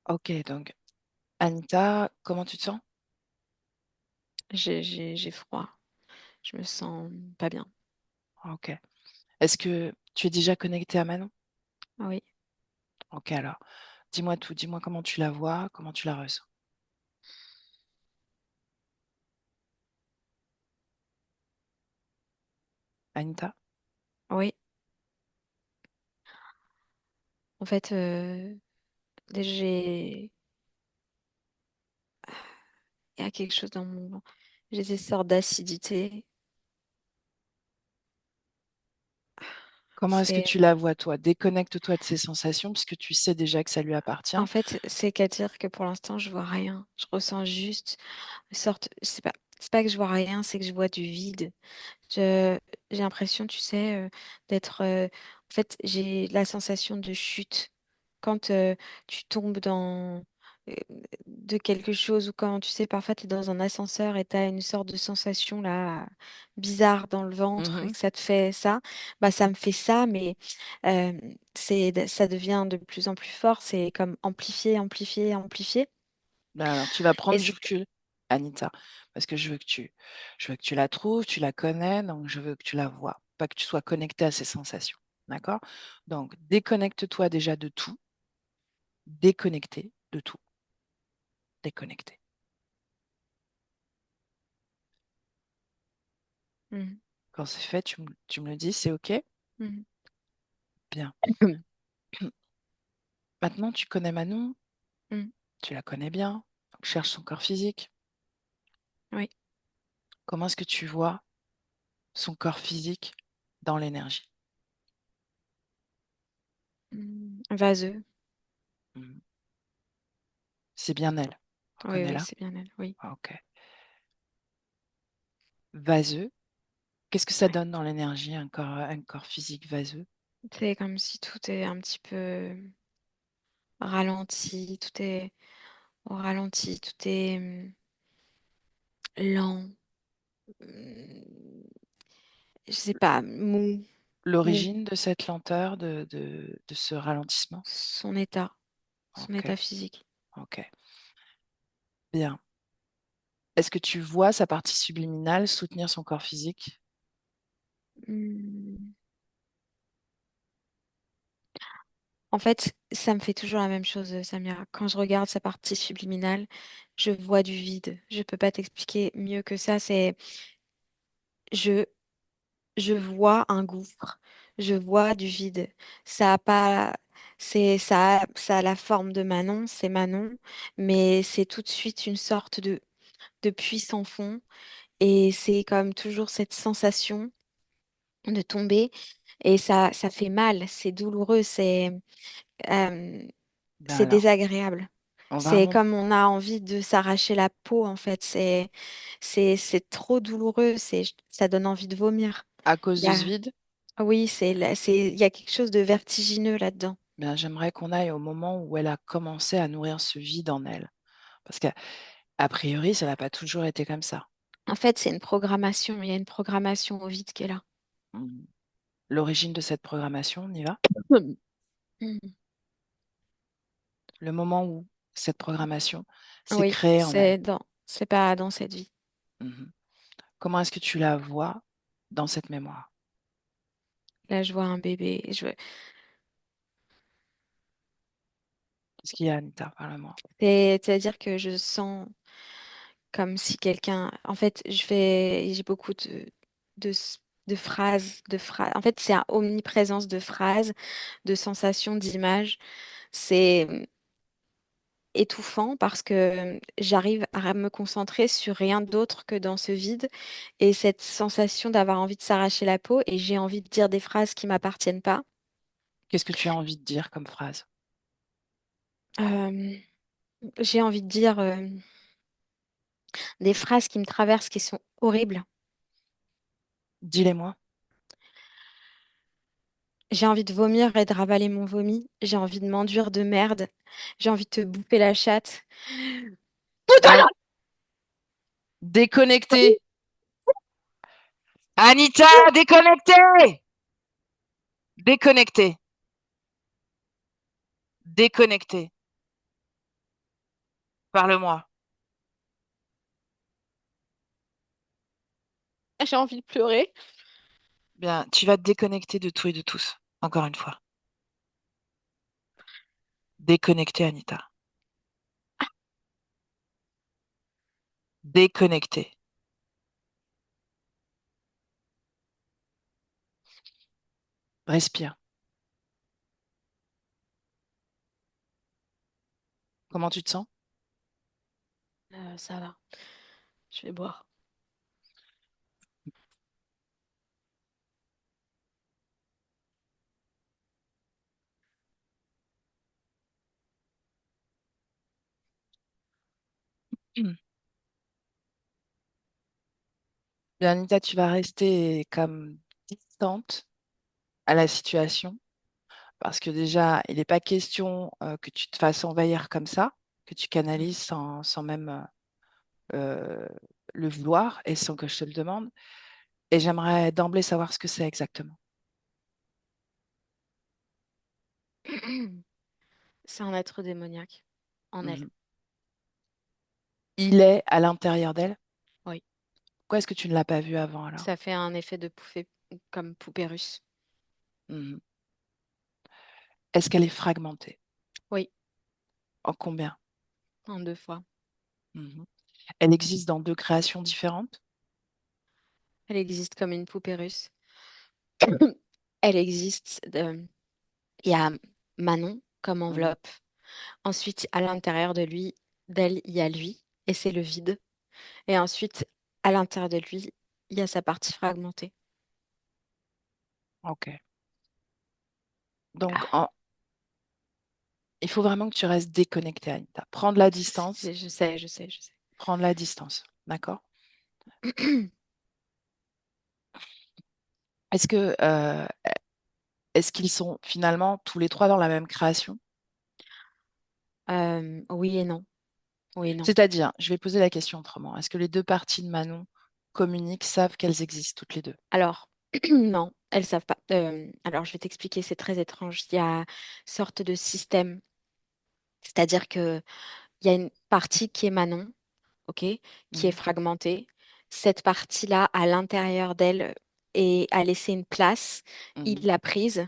Ok, donc Anita, comment tu te sens? J'ai froid. Je me sens pas bien. Ok. Est-ce que tu es déjà connectée à Manon? Ah oui, Ok, alors, dis-moi tout, dis-moi comment tu la vois, comment tu la ressens. Anita? oui. En fait, il y a quelque chose dans mon ventre. J'ai des sortes d'acidité. Comment est-ce que C'est, tu la vois, toi? Déconnecte-toi de ces sensations, puisque tu sais déjà que ça lui appartient. en fait, c'est qu'à dire que pour l'instant, je vois rien. Je ressens juste une sorte, c'est pas que je vois rien, c'est que je vois du vide. Je, j'ai l'impression, tu sais, d'être. En fait, j'ai la sensation de chute quand tu tombes dans euh, de quelque chose ou quand tu sais, parfois tu es dans un ascenseur et tu as une sorte de sensation là bizarre dans le ventre et Mhm. que ça te fait ça. Bah, ça me fait ça, mais euh, ça devient de plus en plus fort. C'est comme amplifié, amplifié, amplifié. Ben alors, tu vas Et prendre du recul, Anita, parce que je veux que tu la trouves, tu la connais, donc je veux que tu la vois, pas que tu sois connectée à ces sensations. D'accord? Donc, déconnecte-toi déjà de tout, déconnecté de tout, déconnecté. Mhm, Quand c'est fait, tu me le dis, c'est OK? mhm. Bien. Maintenant, tu connais Manon, Mhm. tu la connais bien, donc cherche son corps physique. Oui. Comment est-ce que tu vois son corps physique dans l'énergie? Vaseux. Mhm. C'est bien elle. Oui, oui, Reconnais-la. c'est bien elle. Oui. Ah, OK. Vaseux. Qu'est-ce que ça Ouais. donne dans l'énergie, un corps physique vaseux? C'est comme si tout est un petit peu ralenti, tout est au ralenti, tout est lent, je sais pas, mou, mou, L'origine de cette lenteur, de ce ralentissement? son état, son OK, état physique. OK. Bien. Est-ce que tu vois sa partie subliminale soutenir son corps physique? Hmm. En fait, ça me fait toujours la même chose, Samira. Quand je regarde sa partie subliminale, je vois du vide. Je peux pas t'expliquer mieux que ça. Je, je vois un gouffre. Je vois du vide. Ça a pas, ça a la forme de Manon, c'est Manon, mais c'est tout de suite une sorte de puits sans fond. Et c'est comme toujours cette sensation de tomber. Et ça fait mal, c'est douloureux, euh, Ben c'est alors, désagréable. on va C'est remonter comme on a envie de s'arracher la peau, en fait. C'est trop douloureux. Ça donne envie de vomir. à cause Il y de ce a, vide. oui, il y a quelque chose de vertigineux là-dedans. Bien, j'aimerais qu'on aille au moment où elle a commencé à nourrir ce vide en elle. Parce qu'a priori, ça n'a pas toujours été comme ça. En fait, c'est une programmation. Il y a une programmation au vide qui est là. Mm. L'origine de cette programmation, on y va? Mm. Le moment où cette programmation s'est Oui, créée en elle. c'est pas dans cette vie. Mhm. Comment est-ce que tu la vois dans cette mémoire? Là, je vois un bébé. Qu'est-ce qu'il y a, Anita? Parle-moi. C'est-à-dire que je sens comme si quelqu'un. En fait, j'ai beaucoup de, de phrases. En fait, c'est une omniprésence de phrases, de sensations, d'images. C'est étouffant parce que j'arrive à me concentrer sur rien d'autre que dans ce vide et cette sensation d'avoir envie de s'arracher la peau et j'ai envie de dire des phrases qui m'appartiennent pas. Qu'est-ce que tu as envie de dire comme phrase? Euh, j'ai envie de dire des phrases qui me traversent, qui sont horribles. Dis-les-moi. J'ai envie de vomir et de ravaler mon vomi. J'ai envie de m'enduire de merde. J'ai envie de te bouffer la chatte. Ah, déconnecté. Anita, déconnecté. Déconnecté. Déconnecté. Parle-moi. J'ai envie de pleurer. Bien, tu vas te déconnecter de tout et de tous. Encore une fois. Déconnecter, Anita. Déconnecter. Respire. Comment tu te sens? Ça va, je vais boire. Bien, Anita, tu vas rester comme distante à la situation parce que déjà, il n'est pas question que tu te fasses envahir comme ça, que tu canalises sans même euh, le vouloir et sans que je te le demande. Et j'aimerais d'emblée savoir ce que c'est exactement. C'est un être démoniaque en elle. Mhm. Il est à l'intérieur d'elle. Oui. Pourquoi est-ce que tu ne l'as pas vu avant alors? Ça fait un effet de poupée, comme poupée russe. Mhm. Est-ce qu'elle est fragmentée? Oui, En combien? en deux fois. Mhm. Elle existe dans deux créations différentes? Elle existe comme une poupée russe. Elle existe. Il y a Manon comme Mhm. enveloppe. Ensuite, à l'intérieur de lui, d'elle, il y a lui, et c'est le vide. Et ensuite, à l'intérieur de lui, il y a sa partie fragmentée. Ok. Donc, Ah, il faut vraiment que tu restes déconnecté, Anita. Prendre la distance, je sais, je sais, je sais. prendre la distance. D'accord? Est-ce que, est-ce qu'ils sont finalement tous les trois dans la même création? Oui et non. Oui et non. C'est-à-dire, je vais poser la question autrement. Est-ce que les deux parties de Manon communiquent, savent qu'elles existent toutes les deux? Alors, non, elles savent pas. Alors, je vais t'expliquer, c'est très étrange. Il y a une sorte de système, c'est-à-dire que il y a une partie qui est Manon, ok, qui est Mhm. fragmentée. Cette partie-là, à l'intérieur d'elle, et a laissé une place. Il Mhm. l'a prise.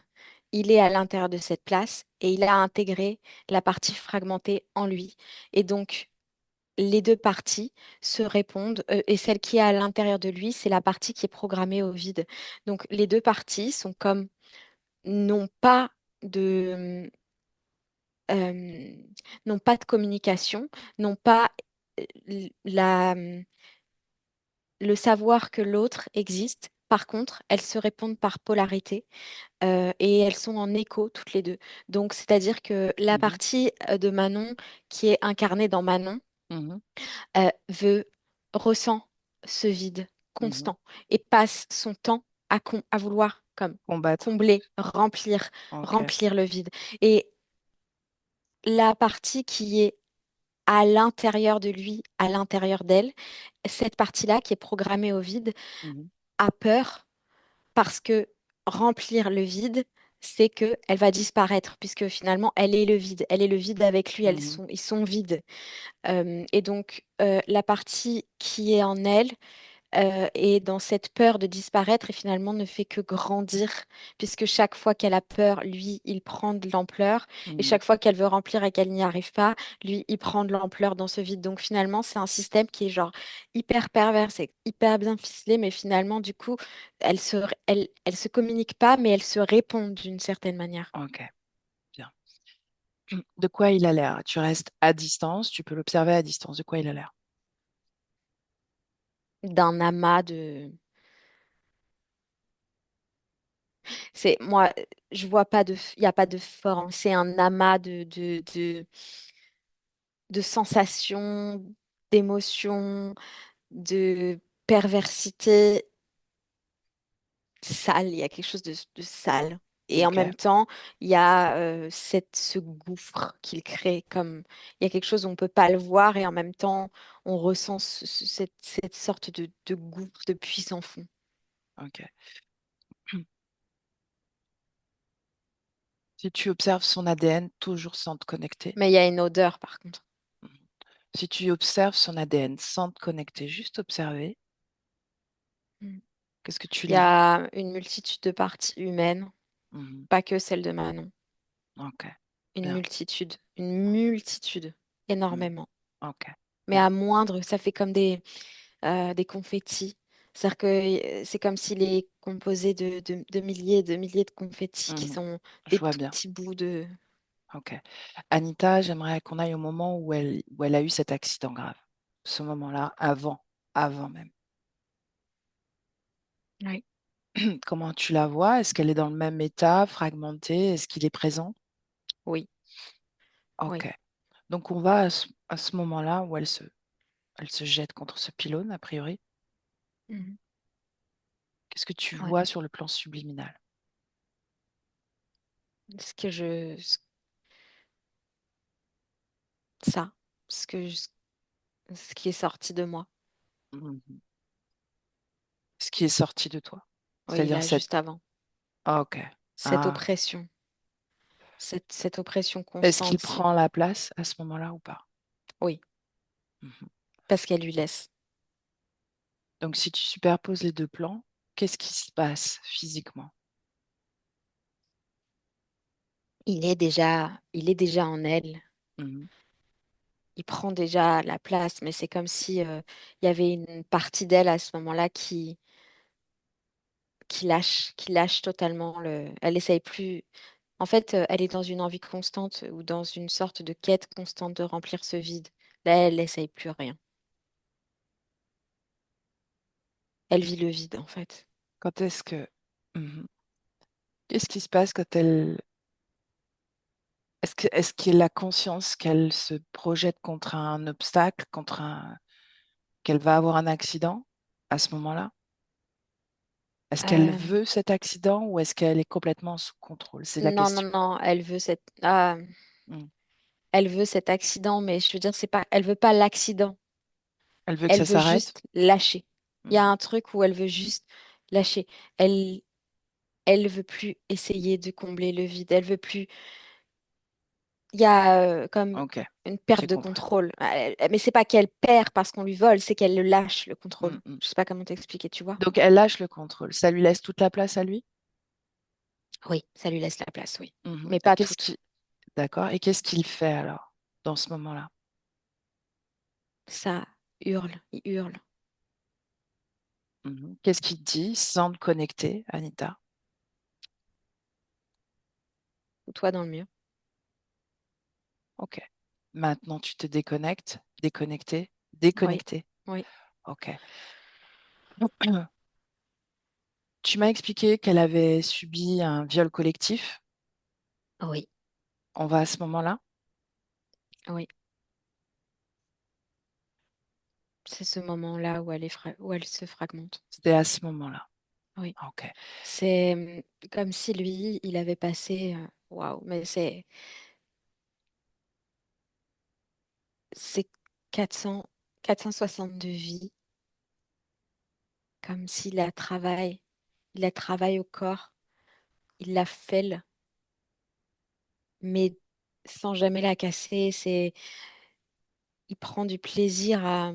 Il est à l'intérieur de cette place et il a intégré la partie fragmentée en lui. Et donc, les deux parties se répondent et celle qui est à l'intérieur de lui, c'est la partie qui est programmée au vide. Donc les deux parties sont comme n'ont pas de euh, n'ont pas de communication, n'ont pas la le savoir que l'autre existe. Par contre, elles se répondent par polarité et elles sont en écho toutes les deux. Donc, c'est-à-dire que la Mhm. partie de Manon qui est incarnée dans Manon Mhm. veut, ressent ce vide Mhm. constant et passe son temps à vouloir comme Combattre. combler, remplir, Ok. remplir le vide. Et la partie qui est à l'intérieur de lui, à l'intérieur d'elle, cette partie-là qui est programmée au vide, Mhm. a peur parce que remplir le vide, c'est que elle va disparaître puisque finalement elle est le vide, elle est le vide avec lui, Mhm. ils sont vides. Et donc la partie qui est en elle et dans cette peur de disparaître et finalement ne fait que grandir, puisque chaque fois qu'elle a peur, lui, il prend de l'ampleur, et Mhm. chaque fois qu'elle veut remplir et qu'elle n'y arrive pas, lui, il prend de l'ampleur dans ce vide. Donc finalement, c'est un système qui est genre hyper pervers, c'est hyper bien ficelé, mais finalement, du coup, elles se communiquent pas, mais elles se répondent d'une certaine manière. Ok. Bien. De quoi il a l'air? Tu restes à distance, tu peux l'observer à distance. De quoi il a l'air? D'un amas de... C'est moi, je vois pas il n'y a pas de forme, c'est un amas de sensations, d'émotions, de perversité sale. Il y a quelque chose de sale. Et en Ok. même temps, il y a ce gouffre qu'il crée. Comme il y a quelque chose, on ne peut pas le voir et en même temps, on ressent cette sorte de gouffre de puissant fond. Ok. Si tu observes son ADN, toujours sans te connecter, Mais il y a une odeur, par contre. Si tu observes son ADN sans te connecter, juste observer, Mm. qu'est-ce que tu Il y lis? a une multitude de parties humaines, Mhm. pas que celle de Manon. Ok, bien. Une multitude, Mhm. énormément. Ok, Mais bien. à moindre, ça fait comme des confettis. C'est-à-dire que c'est comme s'il est composé de milliers et de milliers de confettis qui Mhm. sont Je des vois tout bien. petits bouts de... Ok. Anita, j'aimerais qu'on aille au moment où elle a eu cet accident grave. Ce moment-là, avant même. Oui, Comment tu la vois? Est-ce qu'elle est dans le même état, fragmentée? Est-ce qu'il est présent? oui, Ok. oui. Donc on va à ce moment-là où elle se jette contre ce pylône, a priori. Mhm. Qu'est-ce que tu Ouais. vois sur le plan subliminal? Ce que je... Ça, ce qui est sorti de moi. Mhm. Ce qui est sorti de toi. Oui, C'est-à-dire là, cette... juste avant. Ah, ok. Cette Ah. oppression, cette oppression Est-ce qu'il constante. prend la place à ce moment-là ou pas? Oui, Mhm. parce qu'elle lui laisse. Donc si tu superposes les deux plans, qu'est-ce qui se passe physiquement? Il est déjà en elle. Mhm. Il prend déjà la place, mais c'est comme si il y avait une partie d'elle à ce moment-là qui lâche totalement le. Elle essaye plus. En fait, elle est dans une envie constante ou dans une sorte de quête constante de remplir ce vide. Là, elle essaye plus rien. Elle vit le vide, en fait. Quand est-ce que... Mhm. Qu'est-ce qui se passe quand elle... est-ce qu'elle a conscience qu'elle se projette contre un obstacle, qu'elle va avoir un accident à ce moment-là? Est-ce qu'elle Euh, veut cet accident ou est-ce qu'elle est complètement sous contrôle? C'est la non, non, question. non. Mm. Elle veut cet accident, mais je veux dire, c'est pas. Elle veut pas l'accident. Elle veut que Elle ça veut s'arrête? juste lâcher. Il y a Mm. un truc où elle veut juste lâcher. Elle, elle veut plus essayer de combler le vide. Elle veut plus. Il y a comme Ok, une perte j'ai de compris. contrôle. Mais c'est pas qu'elle perd parce qu'on lui vole, c'est qu'elle le lâche, le Mm, contrôle. mm. Je sais pas comment t'expliquer, tu vois? Donc elle lâche le contrôle. Ça lui laisse toute la place à lui? Oui, ça lui laisse la place, oui. Mhm. Mais Et pas qu'est-ce toute. qui... D'accord. Et qu'est-ce qu'il fait alors dans ce moment-là? Ça hurle, il hurle. Mhm. Qu'est-ce qu'il dit sans te connecter, Anita? Ou toi dans le mur. Ok. Maintenant, tu te déconnectes, déconnecté, Oui, déconnecté. oui, Ok. Tu m'as expliqué qu'elle avait subi un viol collectif. oui, On va à ce moment-là? oui. C'est ce moment-là où où elle se fragmente. C'était à ce moment-là. Oui. Ok. C'est comme si lui, il avait passé. Waouh, mais c'est 400, 462 vies, comme il a travaillé au corps, il la fêle, mais sans jamais la casser. Il prend du plaisir à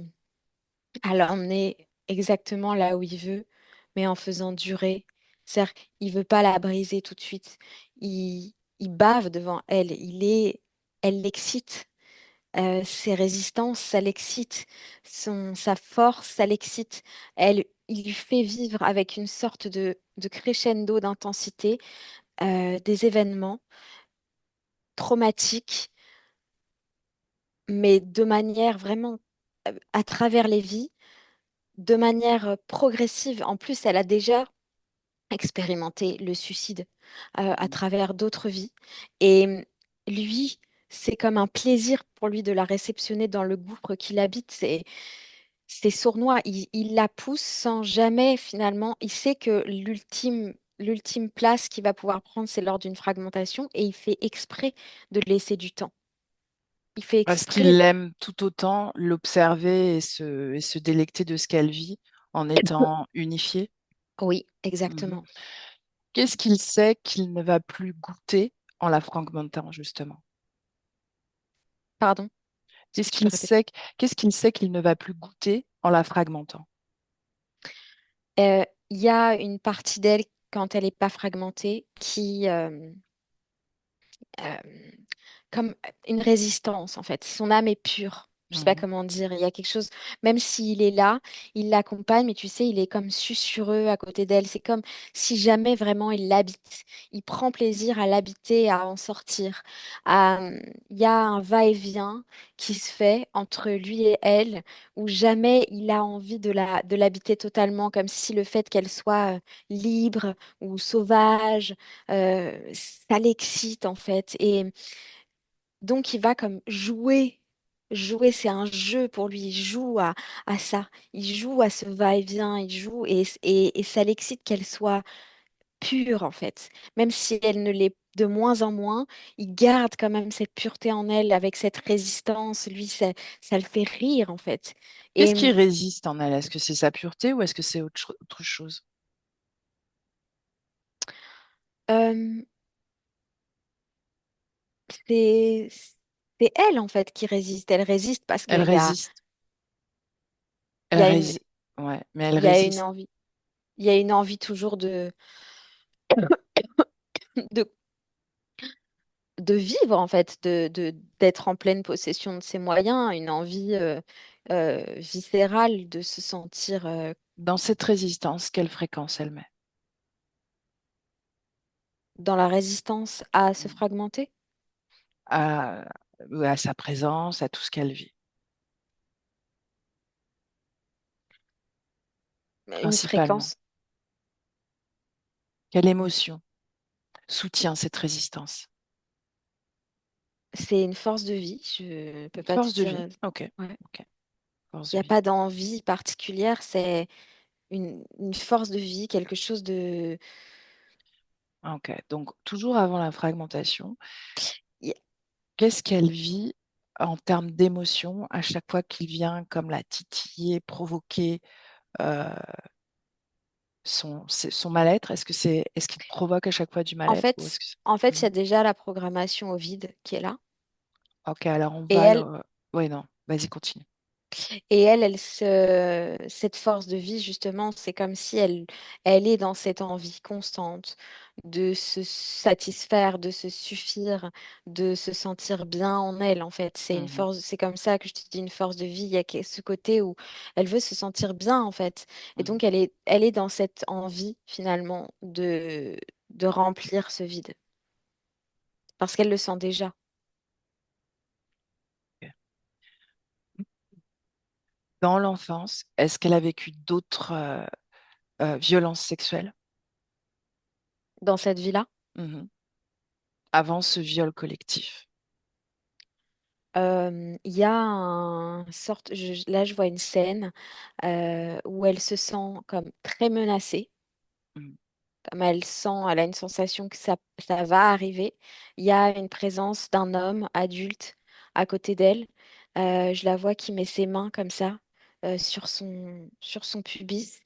l'emmener exactement là où il veut, mais en faisant durer. C'est-à-dire, il veut pas la briser tout de suite. Il bave devant elle. Elle l'excite. Ses résistances, ça l'excite. Sa force, ça l'excite. Il lui fait vivre avec une sorte de crescendo d'intensité des événements traumatiques, mais de manière vraiment à travers les vies, de manière progressive. En plus, elle a déjà expérimenté le suicide à Mm. travers d'autres vies. Et lui, c'est comme un plaisir pour lui de la réceptionner dans le gouffre qu'il habite. C'est sournois. Il la pousse sans jamais, finalement. Il sait que l'ultime place qu'il va pouvoir prendre, c'est lors d'une fragmentation, et il fait exprès de laisser du temps. Il fait Parce exprès. qu'il aime tout autant l'observer et se délecter de ce qu'elle vit en étant unifié. Oui, Mhm. exactement. Qu'est-ce qu'il sait qu'il ne va plus goûter en la fragmentant, justement? Pardon. Est-ce que tu peux répéter? Qu'est-ce qu'il sait qu'il ne va plus goûter en la fragmentant? Il y a une partie d'elle, quand elle n'est pas fragmentée, qui, euh, comme une résistance en fait. Son âme est pure. Je sais pas Mhm. comment dire. Il y a quelque chose, même s'il est là, il l'accompagne, mais tu sais, il est comme susurreux à côté d'elle. C'est comme si jamais vraiment il l'habite. Il prend plaisir à l'habiter, à en sortir. Il y a un va-et-vient qui se fait entre lui et elle, où jamais il a envie de l'habiter totalement, comme si le fait qu'elle soit libre ou sauvage, ça l'excite en fait. Et donc, il va comme jouer. Jouer, c'est un jeu pour lui. Il joue à ça. Il joue à ce va-et-vient. Il joue et ça l'excite qu'elle soit pure, en fait. Même si elle ne l'est de moins en moins, il garde quand même cette pureté en elle avec cette résistance. Lui, ça le fait rire, en fait. Qu'est-ce Et qui résiste en elle? Est-ce que c'est sa pureté ou est-ce que c'est autre chose? euh, c'est c'est elle, en fait, qui résiste. Elle résiste parce Elle qu'il y a, résiste. il Elle y a une, résiste. Ouais, mais elle il y a une résiste envie. Il y a une envie toujours de de vivre en fait, d'être en pleine possession de ses moyens, une envie viscérale de se sentir dans cette résistance. Quelle fréquence elle met? dans la résistance à se Mm. fragmenter. À, à sa présence, à tout ce qu'elle vit, Une principalement. fréquence, Quelle émotion soutient cette résistance? c'est une force de vie, je peux Une pas te force de dire. vie. Ok, Ouais. ok. Force Il de n'y a vie. pas d'envie particulière, c'est une force de vie, quelque chose de... Ok. Donc, toujours avant la fragmentation, y- qu'est-ce qu'elle vit en termes d'émotion à chaque fois qu'il vient comme la titiller, provoquer euh, son mal-être? Est-ce qu'il provoque à chaque fois du En mal-être ou est-ce fait, que en fait, il y a Mhm. déjà la programmation au vide qui est là. Ok, alors on Et va elle, alors. Oui, non, vas-y, continue. cette force de vie, justement, c'est comme si elle est dans cette envie constante de se satisfaire, de se suffire, de se sentir bien en elle, en fait. C'est une Mhm, force, c'est comme ça que je te dis une force de vie. Il y a ce côté où elle veut se sentir bien, en fait. Et mhm. donc, elle est dans cette envie, finalement, de remplir ce vide. Parce qu'elle le sent déjà. Ok. Dans l'enfance, est-ce qu'elle a vécu d'autres violences sexuelles Dans cette vie-là, mhm, avant ce viol collectif? il y a sorte, là je vois une scène où elle se sent comme très menacée, Mhm, comme elle a une sensation que ça va arriver. Il y a une présence d'un homme adulte à côté d'elle. Je la vois qui met ses mains comme ça sur son pubis.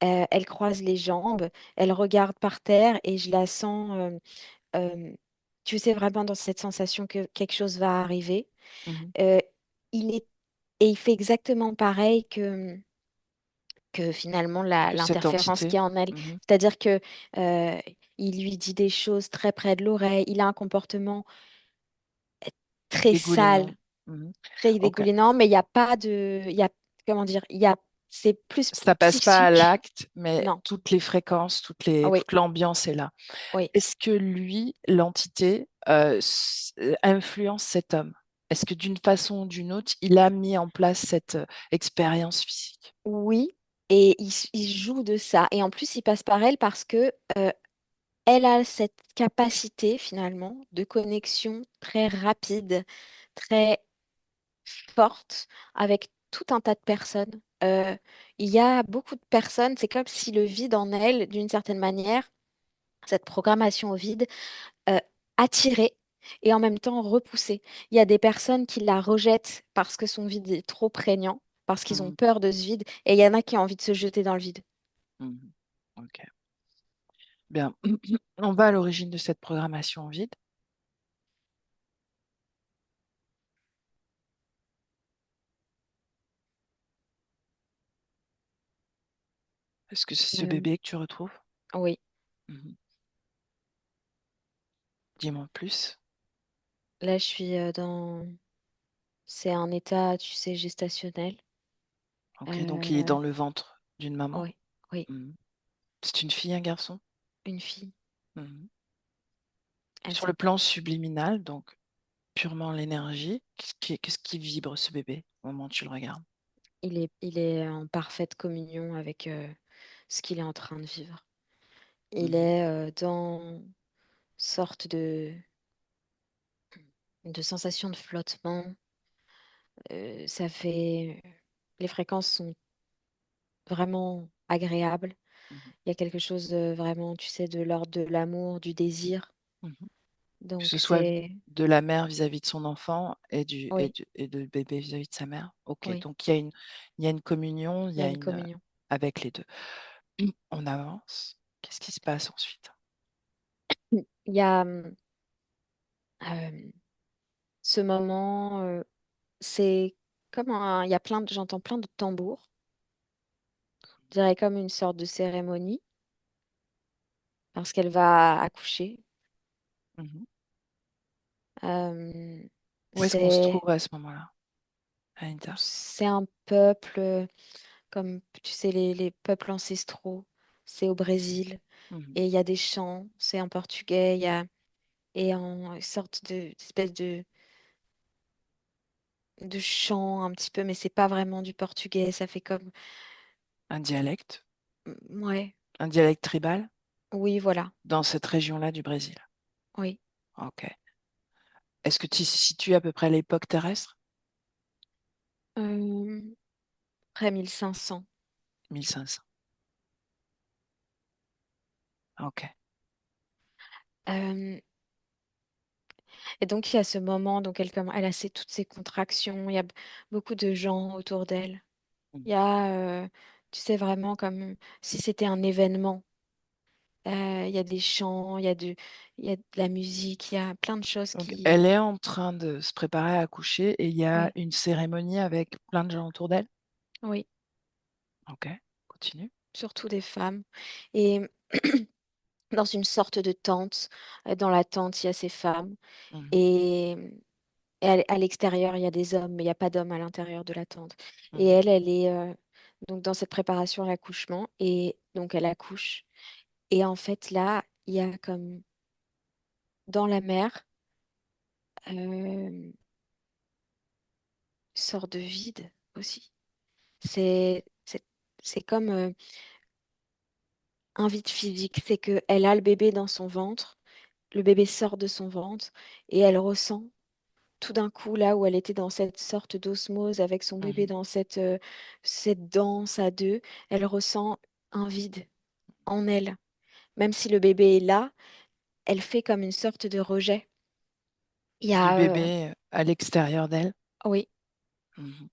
Elle croise les jambes, elle regarde par terre et je la sens, euh, tu sais, vraiment dans cette sensation que quelque chose va arriver. mhm. Euh, il est et il fait exactement pareil que finalement Que cette l'interférence entité? qui est en elle. Mhm. C'est-à-dire que il lui dit des choses très près de l'oreille. Il a un comportement très Dégoulinant. sale, Mhm. très Ok. dégoulinant, mais il n'y a pas il y a, comment dire, c'est plus Ça passe pas à psychique. l'acte, mais Non. toutes les fréquences, Ah oui, toute l'ambiance est là. oui. Est-ce que lui, l'entité, influence cet homme? Est-ce que d'une façon ou d'une autre, il a mis en place cette expérience physique? Oui. Et il joue de ça. Et en plus, il passe par elle parce que elle a cette capacité finalement de connexion très rapide, très forte avec tout un tas de personnes. Il y a beaucoup de personnes, c'est comme si le vide en elle, d'une certaine manière, cette programmation au vide, euh, attirait et en même temps repoussait. Il y a des personnes qui la rejettent parce que son vide est trop prégnant, parce qu'ils ont Mhm. peur de ce vide, et il y en a qui ont envie de se jeter dans le vide. Mhm. Ok. Bien. On va à l'origine de cette programmation en vide. Est-ce que c'est ce Euh, bébé que tu retrouves? oui, Mhm. Dis-moi en plus. là, je suis c'est un état, tu sais, gestationnel. Ok, donc il est Euh, dans le ventre d'une maman. oui, oui, Mhm. C'est une fille, un garçon? une fille. Mhm. Elle Sur le s'appelle. plan subliminal, donc purement l'énergie, qu'est-ce qui vibre ce bébé au moment où tu le regardes? Il est en parfaite communion avec ce qu'il est en train de vivre. Il Mhm. est dans sorte de sensation de flottement. Ça fait. Les fréquences sont vraiment agréables. Mhm. Il y a quelque chose de vraiment, tu sais, de l'ordre de l'amour, du désir. Mhm. Que Donc ce soit c'est. de la mère vis-à-vis de son enfant Oui, et de bébé vis-à-vis de sa mère. Ok, oui, donc il y a une communion, il il y y a a une une communion. avec les deux. On avance. Qu'est-ce qui se passe ensuite? Il y a ce moment, c'est comme un. Il y a j'entends plein de tambours. Je dirais comme une sorte de cérémonie parce qu'elle va accoucher. Mhm. Euh, Où est-ce qu'on se c'est trouve à ce moment-là, Anita? c'est un peuple comme tu sais les peuples ancestraux. C'est au Brésil Mhm. et il y a des chants. C'est en portugais. Il y a et en sorte de d'espèce de chant un petit peu, mais c'est pas vraiment du portugais. Ça fait comme Un dialecte? ouais, Un dialecte tribal oui, voilà, dans cette région-là du Brésil. oui. Ok. Est-ce que tu situes à peu près l'époque terrestre? Euh, Après 1500. 1500. Ok. Euh, et donc il y a ce moment, donc elle a toutes ses contractions. Il y a beaucoup de gens autour d'elle. Mhm. Il y a, tu sais, vraiment comme si c'était un événement. Il y a des chants, il y a de la musique, il y a plein de choses Donc, elle qui. est en train de se préparer à accoucher et il y a Oui, une cérémonie avec plein de gens autour d'elle. oui, Ok, continue. surtout des femmes. Et dans une sorte de tente. Dans la tente, il y a ces femmes. Mhm, Et, à l'extérieur, il y a des hommes, mais il n'y a pas d'hommes à l'intérieur de la tente. Et mhm, elle est donc dans cette préparation à l'accouchement. Et donc, elle accouche. Et en fait, là, il y a comme dans la mer, une sorte de vide aussi. C'est, c'est, c'est comme un vide physique. C'est que elle a le bébé dans son ventre. Le bébé sort de son ventre et elle ressent tout d'un coup, là où elle était dans cette sorte d'osmose avec son bébé mhm. dans cette danse à deux, elle ressent un vide en elle. Même si le bébé est là, elle fait comme une sorte de rejet. Il y Du a, bébé à l'extérieur d'elle. oui, Mhm.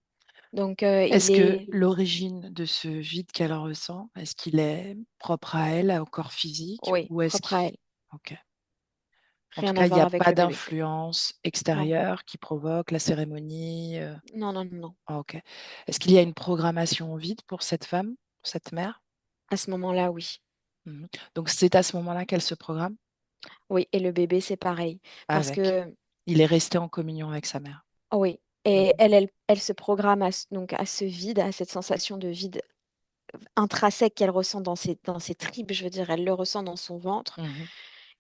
donc Est-ce il que est, l'origine de ce vide qu'elle ressent, est-ce qu'il est propre à elle, au corps physique, oui, ou est-ce propre à qu'il... elle. Ok. En tout Rien à cas, il n'y voir a avec pas le bébé. d'influence Non, extérieure qui provoque la cérémonie. non, non, non. Non. Ah, ok. Est-ce qu'il y a une programmation vide pour cette femme, pour cette mère? À ce moment-là, oui. Mhm. Donc c'est à ce moment-là qu'elle se programme Oui, et le bébé, c'est pareil. Parce avec. que, Il est resté en communion avec sa mère. oh oui, et Mhm. elle se programme donc à ce vide, à cette sensation de vide intrinsèque qu'elle ressent dans ses tripes, je veux dire, elle le ressent dans son ventre. Mhm.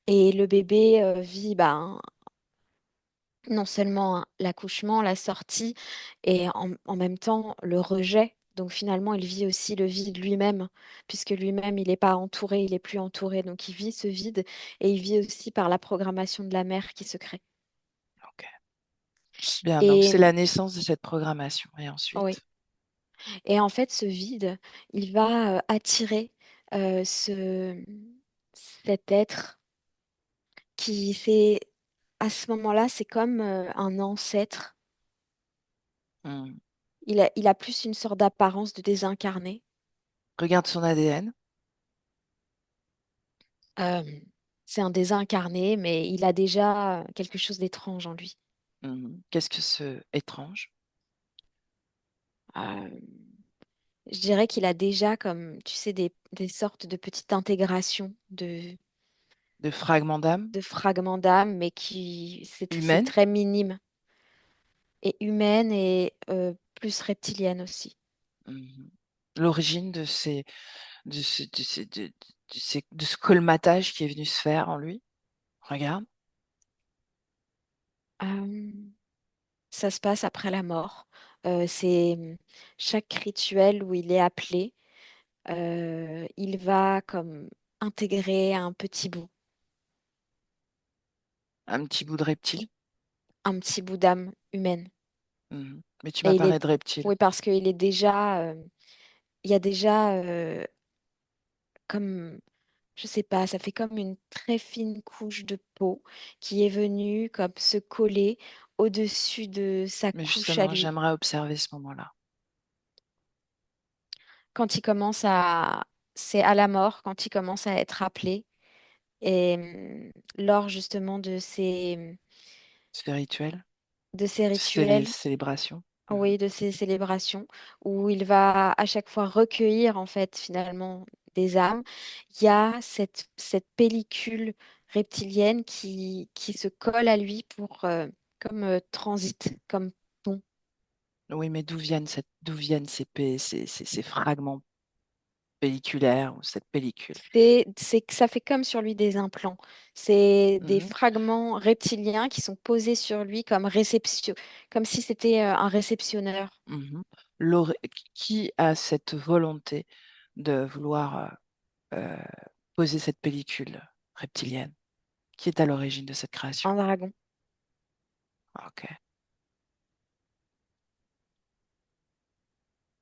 Et le bébé vit non seulement l'accouchement, la sortie, et en même temps le rejet. Donc finalement, il vit aussi le vide lui-même, puisque lui-même, il n'est pas entouré, il n'est plus entouré. Donc il vit ce vide, et il vit aussi par la programmation de la mère qui se crée. Ok. Bien, donc Et c'est la naissance de cette programmation. Et oui, ensuite, et en fait, ce vide, il va attirer cet être qui fait, à ce moment-là, c'est comme un ancêtre. hmm, Il a plus une sorte d'apparence de désincarné. regarde son ADN. Euh, c'est un désincarné, mais il a déjà quelque chose d'étrange en lui. Qu'est-ce que ce étrange? Euh, Je dirais qu'il a déjà comme, tu sais, des sortes de petites intégrations De fragments d'âme de fragments d'âme, mais c'est humaine? très minime et humaine et plus reptilienne aussi. Mhm. L'origine de ce colmatage qui est venu se faire en lui? Regarde, Euh, Ça se passe après la mort. C'est chaque rituel où il est appelé, il va comme intégrer un petit bout de reptile. un petit bout d'âme humaine. Mhm. Mais tu Et m'as il est, parlé de reptile. oui, parce qu'il est déjà, il y a déjà comme, je sais pas, ça fait comme une très fine couche de peau qui est venue comme se coller au-dessus de sa Mais couche à justement, lui. j'aimerais observer ce moment-là. Quand il commence à, c'est à la mort, quand il commence à être appelé. Et lors justement Spirituel, de ces rituels, célébration. Mhm. oui, de ces célébrations, où il va à chaque fois recueillir en fait finalement des âmes, il y a cette pellicule reptilienne qui se colle à lui pour comme transit, comme pont. Oui, mais d'où viennent ces fragments pelliculaires ou cette pellicule? C'est que ça fait comme sur lui des implants. C'est des Mhm. fragments reptiliens qui sont posés sur lui comme réception, comme si c'était un réceptionneur. Mhm. L'ori- Qui a cette volonté de vouloir poser cette pellicule reptilienne? Qui est à l'origine de cette création? Un dragon. Ok.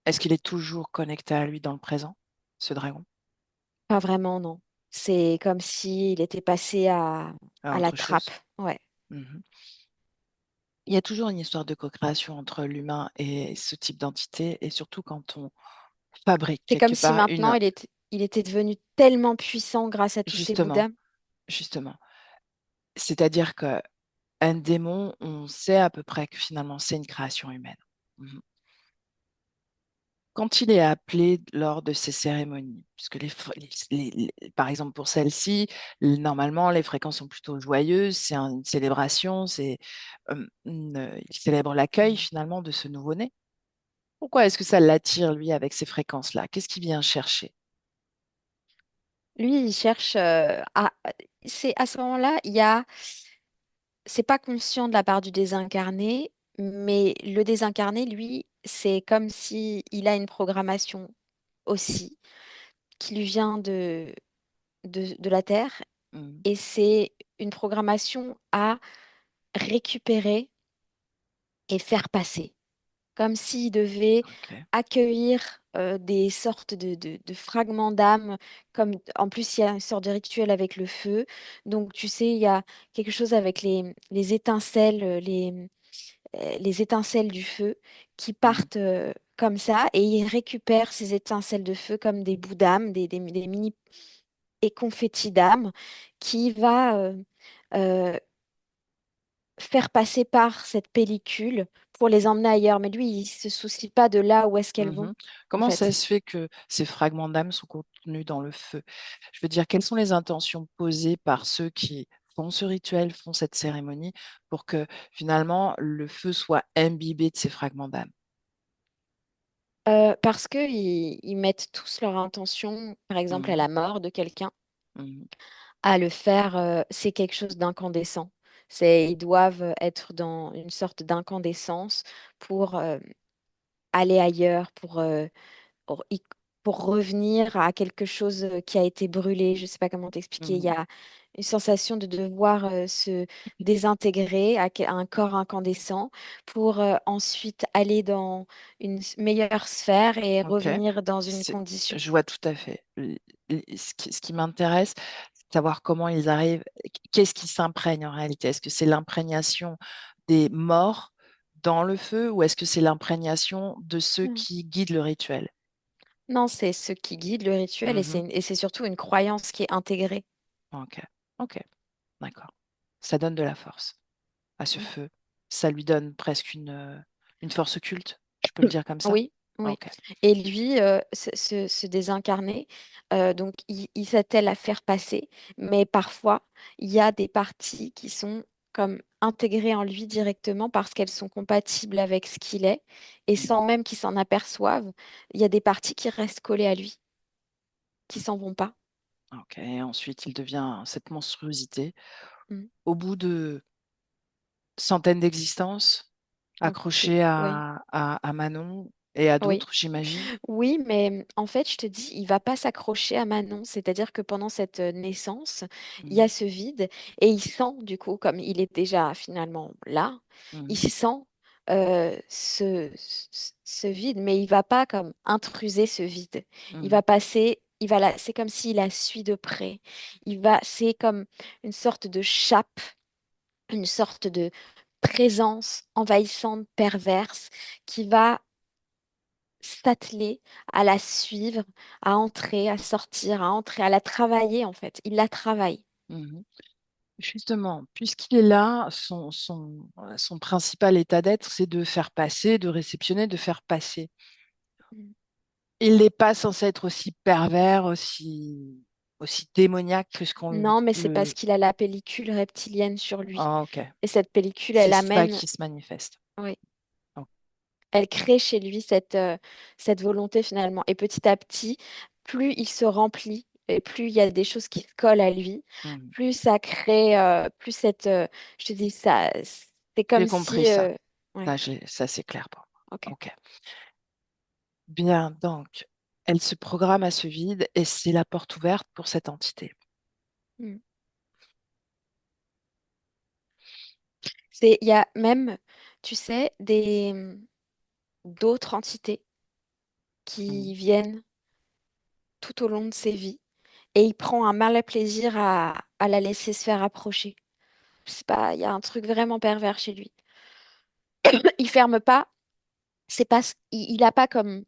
Est-ce qu'il est toujours connecté à lui dans le présent, ce dragon, Pas vraiment, non. C'est comme s'il était passé à à la autre trappe. chose? Ouais. Mhm. Il y a toujours une histoire de co-création entre l'humain et ce type d'entité, et surtout quand on fabrique C'est comme quelque si part maintenant une... il était devenu tellement puissant grâce à tous ces Justement, Bouddhas. justement. C'est-à-dire qu'un démon, on sait à peu près que finalement c'est une création humaine. Mhm. Quand il est appelé lors de ces cérémonies, puisque par exemple pour celle-ci, normalement les fréquences sont plutôt joyeuses, c'est une célébration, il célèbre l'accueil finalement de ce nouveau-né. Pourquoi est-ce que ça l'attire lui avec ces fréquences-là? Qu'est-ce qu'il vient chercher? Lui, il cherche c'est à ce moment-là, c'est pas conscient de la part du désincarné, mais le désincarné, lui, c'est comme si il a une programmation aussi qui lui vient de la Terre, Mhm. et c'est une programmation à récupérer et faire passer, comme s'il devait Ok. accueillir des sortes de fragments d'âme, comme en plus il y a une sorte de rituel avec le feu, donc tu sais, il y a quelque chose avec les étincelles, les étincelles du feu qui Mhm. partent comme ça, et il récupère ces étincelles de feu comme des bouts d'âme, des mini et confettis d'âme qui va euh, faire passer par cette pellicule pour les emmener ailleurs. Mais lui, il se soucie pas de là où est-ce qu'elles vont, Mhm. en Comment ça fait. se fait que ces fragments d'âme sont contenus dans le feu? Je veux dire, quelles sont les intentions posées par ceux qui font ce rituel, font cette cérémonie, pour que finalement le feu soit imbibé de ces fragments d'âme? Parce que ils mettent tous leur intention, par exemple à Mhm. la mort de quelqu'un, Mhm. à le faire, c'est quelque chose d'incandescent. Ils doivent être dans une sorte d'incandescence pour aller ailleurs, pour, y- pour revenir à quelque chose qui a été brûlé. Je ne sais pas comment t'expliquer. Il y Mhm. a une sensation de devoir se désintégrer à un corps incandescent pour ensuite aller dans une meilleure sphère et Ok. revenir dans une C'est- condition. je vois tout à fait. Ce qui m'intéresse, c'est de savoir comment ils arrivent, qu'est-ce qui s'imprègne en réalité? Est-ce que c'est l'imprégnation des morts dans le feu ou est-ce que c'est l'imprégnation de ceux Mm. qui guident le rituel? Non, c'est ce qui guide le rituel, Mhm. et c'est surtout une croyance qui est intégrée. Ok, ok, d'accord. Ça donne de la force à ce Mm. feu. Ça lui donne presque une force occulte, je peux le dire comme ça. Oui, Oui. Ok. Et lui, ce désincarné, donc il s'attelle à faire passer, mais parfois, il y a des parties qui sont comme intégrées en lui directement parce qu'elles sont compatibles avec ce qu'il est, et Mhm. sans même qu'il s'en aperçoive, il y a des parties qui restent collées à lui, qui s'en vont pas. Ok. Et ensuite, il devient cette monstruosité. Mm. Au bout de centaines d'existences, Ok, accroché oui. à Manon et à Oui. d'autres, j'imagine. Oui, mais en fait, je te dis, il va pas s'accrocher à Manon. C'est-à-dire que pendant cette naissance, il y a Mhm. ce vide et il sent, du coup, comme il est déjà finalement là, il Mhm. sent ce vide, mais il va pas comme intruser ce vide. Il Mhm. va passer, il va là, c'est comme s'il la suit de près. C'est comme une sorte de chape, une sorte de présence envahissante, perverse, qui va s'atteler à la suivre, à entrer, à sortir, à entrer, à la travailler en fait. Il la travaille. Mhm. Justement, puisqu'il est là, son principal état d'être, c'est de faire passer, de réceptionner, de faire passer. Mm. Il n'est pas censé être aussi pervers, aussi démoniaque que ce qu'on Non, mais c'est parce le... qu'il a la pellicule reptilienne sur lui. Ah, ok. Et cette pellicule, C'est elle ça amène, qui se manifeste. oui, Ok. elle crée chez lui cette volonté finalement. Et petit à petit, plus il se remplit et plus il y a des choses qui se collent à lui, Mhm. plus ça crée, plus je te dis ça, c'est J'ai comme compris si, ça. ouais, Ça, c'est clair pour ok. moi. Ok. Bien, donc, elle se programme à ce vide et c'est la porte ouverte pour cette entité. Mm. Il y a même, tu sais, d'autres entités Mhm. qui viennent tout au long de ses vies et il prend un malin plaisir à la laisser se faire approcher. Je sais pas, il y a un truc vraiment pervers chez lui. Il ferme pas, c'est pas, il a pas comme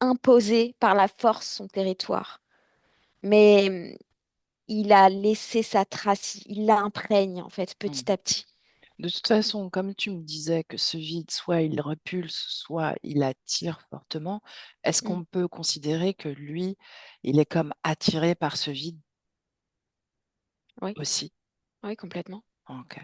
imposé par la force son territoire, mais il a laissé sa trace, il l'imprègne en fait petit Mhm. à petit. De toute façon, comme tu me disais que ce vide, soit il repulse, soit il attire fortement, est-ce Mm. qu'on peut considérer que lui, il est comme attiré par ce vide Oui, aussi? oui, complètement. Ok.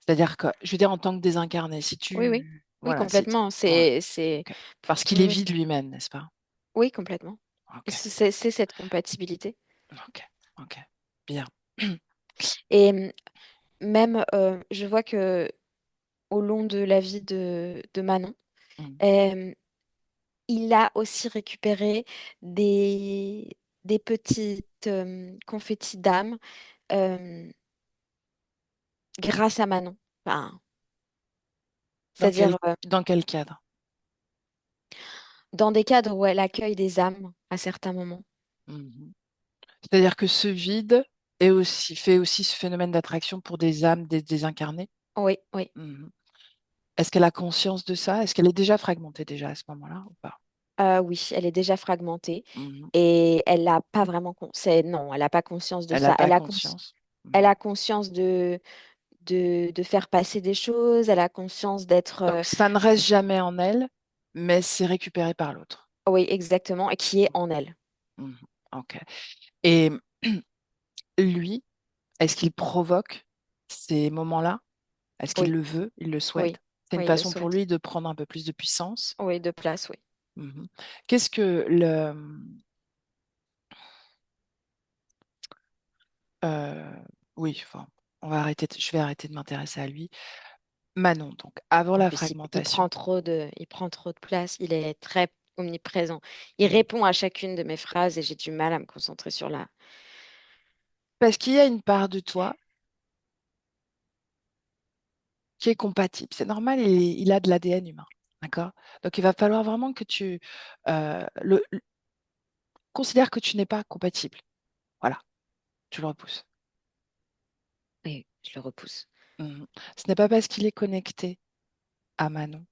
C'est-à-dire que, je veux dire, en tant que désincarné, si Oui, oui, tu... oui, Voilà, si... complètement. Ouais, ok. Parce qu'il Oui, est oui, vide lui-même, n'est-ce pas? oui, complètement. Et Ok, c'est cette compatibilité. ok, ok. Bien. Et même, je vois que au long de la vie de Manon, Mhm. euh, il a aussi récupéré des, des petites confettis d'âme euh, grâce à Manon. Enfin, c'est-à-dire Dans quel cadre? dans des cadres où elle accueille des âmes à certains moments. Mhm. C'est-à-dire que ce vide fait aussi ce phénomène d'attraction pour des âmes des désincarnées. Oui, oui. Mhm. Est-ce qu'elle a conscience de ça? Est-ce qu'elle est déjà fragmentée déjà à ce moment-là ou pas? Oui, elle est déjà fragmentée Mhm. et elle n'a pas vraiment non, elle n'a pas conscience de Elle n'a ça. pas conscience. Elle Mhm. a conscience de faire passer des choses, elle a conscience d'être Donc ça ne reste jamais en elle, mais c'est récupéré par l'autre. oui, exactement, et qui est en elle. Mhm. Ok. Et lui, est-ce qu'il provoque ces moments-là? Est-ce qu'il Oui, le veut? Il le oui, souhaite? C'est une oui, il le façon pour souhaite. lui de prendre un peu plus de puissance. Oui, de place, oui. Mhm. Qu'est-ce que le... euh, oui, enfin, je vais arrêter de m'intéresser à lui. Manon, donc, avant En la plus, fragmentation. il prend trop de place, il est très omniprésent. Il Mhm. répond à chacune de mes phrases et j'ai du mal à me concentrer sur la. Parce qu'il y a une part de toi qui est compatible. C'est normal, il a de l'ADN humain. D'accord? Donc, il va falloir vraiment que tu considères que tu n'es pas compatible. Voilà, tu le repousses. Oui, je le repousse. Mhm. Ce n'est pas parce qu'il est connecté à Manon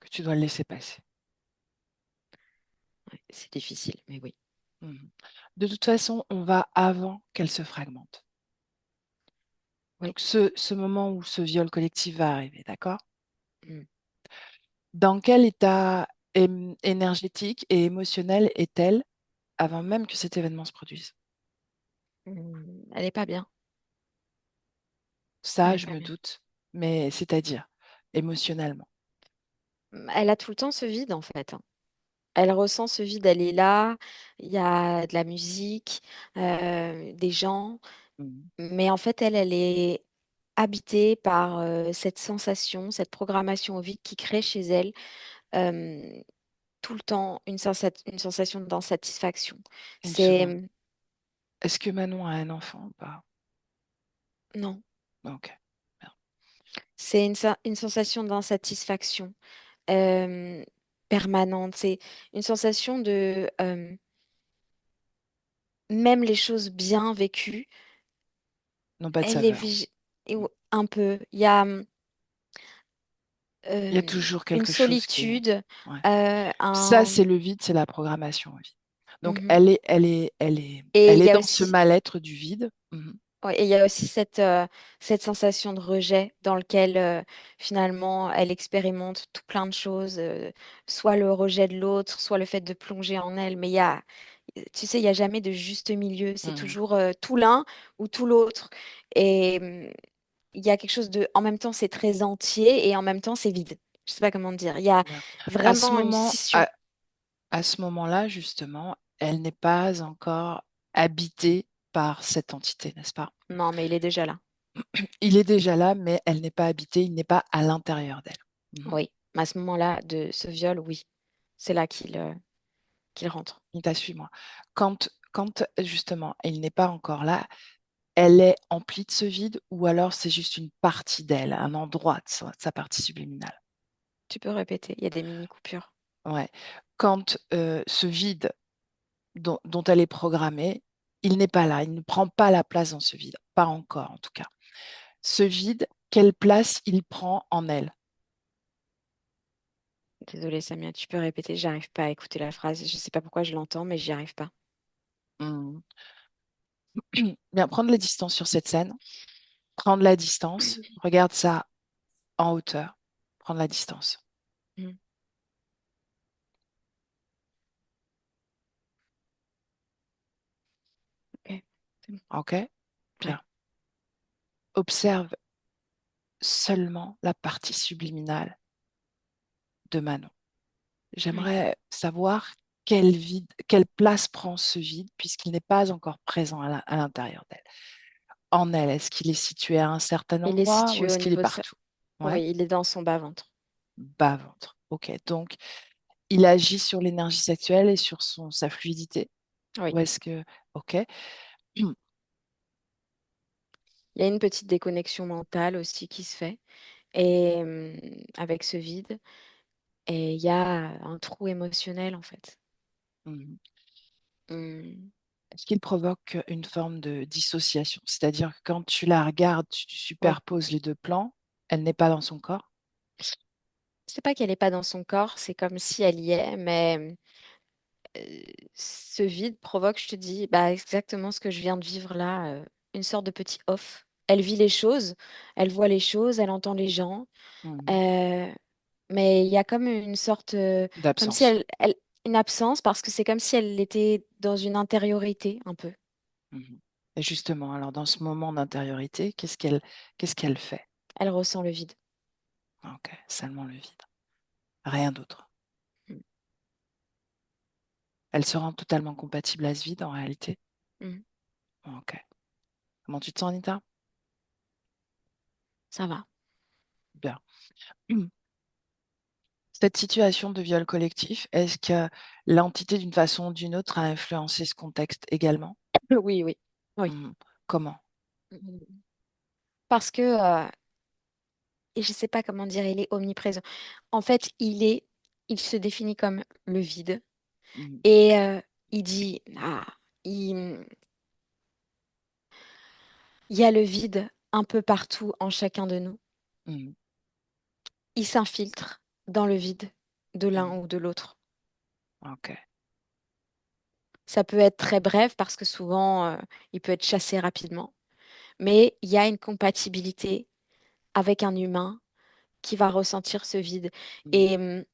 que tu dois le laisser passer. Ouais, c'est difficile, mais oui. Mhm. De toute façon, on va avant qu'elle se fragmente. Oui. Donc, ce moment où ce viol collectif va arriver, d'accord? Mm. Dans quel état énergétique et émotionnel est-elle avant même que cet événement se produise? Elle n'est pas bien. Elle Ça, n'est je pas me bien. doute, mais c'est-à-dire émotionnellement. Elle a tout le temps ce vide, en fait, hein. Elle ressent ce vide, elle est là, il y a de la musique, des gens, Mhm. mais en fait, elle est habitée par cette sensation, cette programmation au vide qui crée chez elle euh, tout le temps une sensation d'insatisfaction. Une C'est seconde. Est-ce que Manon a un enfant ou pas? non, Ok. Merde. c'est une sensation d'insatisfaction euh, permanente. C'est une sensation de même les choses bien vécues, Non, pas de elle est saveur. un peu. Il y a Il y a toujours une quelque chose qui est. solitude, Ouais. Ça, un c'est le vide, c'est la programmation au vide. Donc, mhm. Et elle il est y a dans ce aussi mal-être du vide. Mhm. ouais, et il y a aussi cette sensation de rejet dans lequel finalement elle expérimente tout plein de choses, soit le rejet de l'autre, soit le fait de plonger en elle. Mais tu sais, il n'y a jamais de juste milieu. C'est Mhm. toujours tout l'un ou tout l'autre. Et il y a quelque chose de, en même temps, c'est très entier et en même temps, c'est vide. Je sais pas comment dire. Il y a Bien. À ce vraiment une moment, scission. à ce moment-là, justement, elle n'est pas encore habitée par cette entité, n'est-ce pas? Non, mais il est déjà là. Il est déjà là, mais elle n'est pas habitée, il n'est pas à l'intérieur d'elle. Mhm. Oui. À ce moment-là de ce viol, oui. C'est là qu'il rentre. Nita, suis-moi. Quand justement, il n'est pas encore là, elle est emplie de ce vide ou alors c'est juste une partie d'elle, un endroit de sa partie subliminale. Tu peux répéter, il y a des mini coupures. Ouais. Quand ce vide dont elle est programmée, il n'est pas là, il ne prend pas la place dans ce vide, pas encore en tout cas. Ce vide, quelle place il prend en elle? Désolée, Samia, tu peux répéter, j'arrive pas à écouter la phrase. Je sais pas pourquoi je l'entends, mais j'y arrive pas. Hmm. Bien, prendre la distance sur cette scène, prendre la distance, regarde ça en hauteur, prendre la distance. Mm. Ok, c'est bon. OK? Ouais. Bien. Observe seulement la partie subliminale de Manon. Ouais. J'aimerais savoir quel vide, quelle place prend ce vide puisqu'il n'est pas encore présent à l'intérieur d'elle. En elle, est-ce qu'il est situé à un certain Il est endroit ou situé est-ce au qu'il est niveau de sa... partout? Ouais, Oui, il est dans son bas-ventre. bas-ventre. OK. Donc, il agit sur l'énergie sexuelle et sur sa fluidité. Oui. Ou est-ce que... OK. Il y a une petite déconnexion mentale aussi qui se fait. Et avec ce vide. Et il y a un trou émotionnel, en fait. Mhm. Mm. Est-ce qu'il provoque une forme de dissociation? C'est-à-dire que quand tu la regardes, tu Oui. superposes les deux plans, elle n'est pas dans son corps? C'est pas qu'elle n'est pas dans son corps, c'est comme si elle y est, mais ce vide provoque, je te dis, bah, exactement ce que je viens de vivre là, une sorte de petit off. Elle vit les choses, elle voit les choses, elle entend les gens, Mhm. euh, mais il y a comme une sorte, comme si D'absence. une absence, parce que c'est comme si elle était dans une intériorité un peu. Mhm. Et justement, alors dans ce moment d'intériorité, qu'est-ce qu'elle fait? Elle ressent le vide. Ok, seulement le vide, rien d'autre. Mm. Elle se rend totalement compatible à ce vide en réalité. Mm. Ok. Comment tu te sens, Anita? Ça va. Bien. Cette situation de viol collectif, est-ce que l'entité, d'une façon ou d'une autre, a influencé ce contexte également? Oui, oui, oui. Mhm. Comment? Mm. Parce que, et je sais pas comment dire, il est omniprésent. En fait, il se définit comme le vide. Mhm. Et il dit, ah, il, il y a le vide un peu partout en chacun de nous. Mhm. Il s'infiltre dans le vide de Mhm. l'un ou de l'autre. Ok. Ça peut être très bref parce que souvent, il peut être chassé rapidement. Mais il y a une compatibilité avec un humain qui va ressentir ce vide. Mm. Et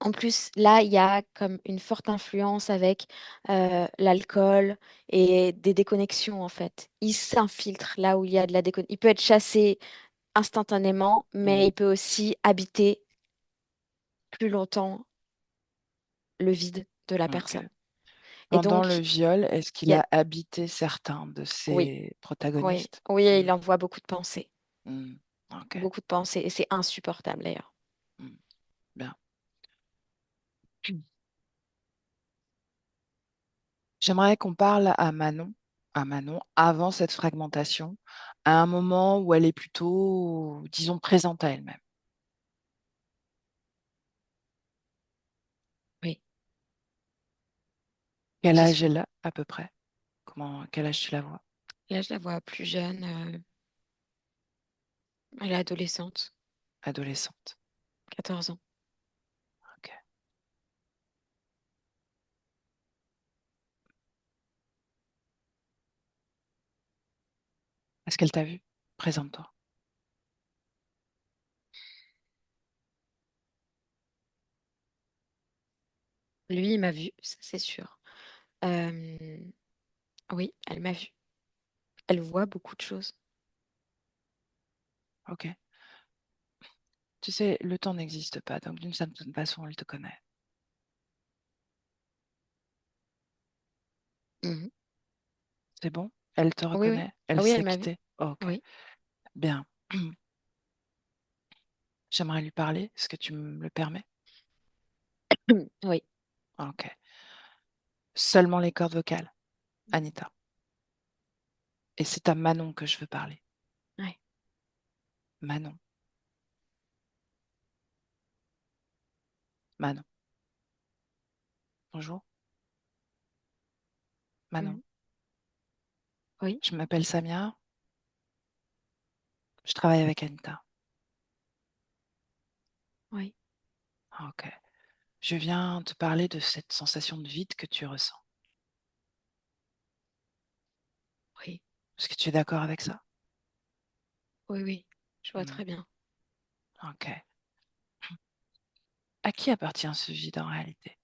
en plus, là, il y a comme une forte influence avec l'alcool et des déconnexions, en fait. Il s'infiltre là où il y a de la déconnexion. Il peut être chassé instantanément, mais Mm. il peut aussi habiter plus longtemps le vide de la Ok. personne. Et Pendant le donc, viol, est-ce il qu'il y a... a habité certains de Oui, ses oui, protagonistes? oui, Mm. il envoie beaucoup de pensées. Mm. Ok. Beaucoup de pensées. Et c'est insupportable, d'ailleurs. Mm. Bien. J'aimerais qu'on parle à Manon, avant cette fragmentation, à un moment où elle est plutôt, disons, présente à elle-même. Oui. Quel J'ai âge souvent... elle a à peu près? Quel âge tu la vois? Là, je la vois plus jeune. Elle est adolescente, Adolescente. 14 ans. Ok. Est-ce qu'elle t'a vu? Présente-toi. Lui, il m'a vu, ça c'est sûr. Euh, oui, elle m'a vu. Elle voit beaucoup de choses. Ok. Tu sais, le temps n'existe pas, donc d'une certaine façon, elle te connaît. Mhm. C'est bon? Elle te Oui, oui. reconnaît? Elle Ah oui, elle sait m'a qui vu. t'es? Ok. Oui. Bien. J'aimerais lui parler. Est-ce que tu me le permets? Oui. Ok. Seulement les cordes vocales, Anita. Et c'est à Manon que je veux parler. Ouais. Manon. Manon. Bonjour. Manon. Mhm. Oui. Je m'appelle Samia. Je travaille avec Anita. Oui. Ok. Je viens te parler de cette sensation de vide que tu ressens. Oui. Est-ce que tu es d'accord avec ça? Oui, oui. Je vois Hmm. très bien. Ok. À qui appartient ce vide en réalité?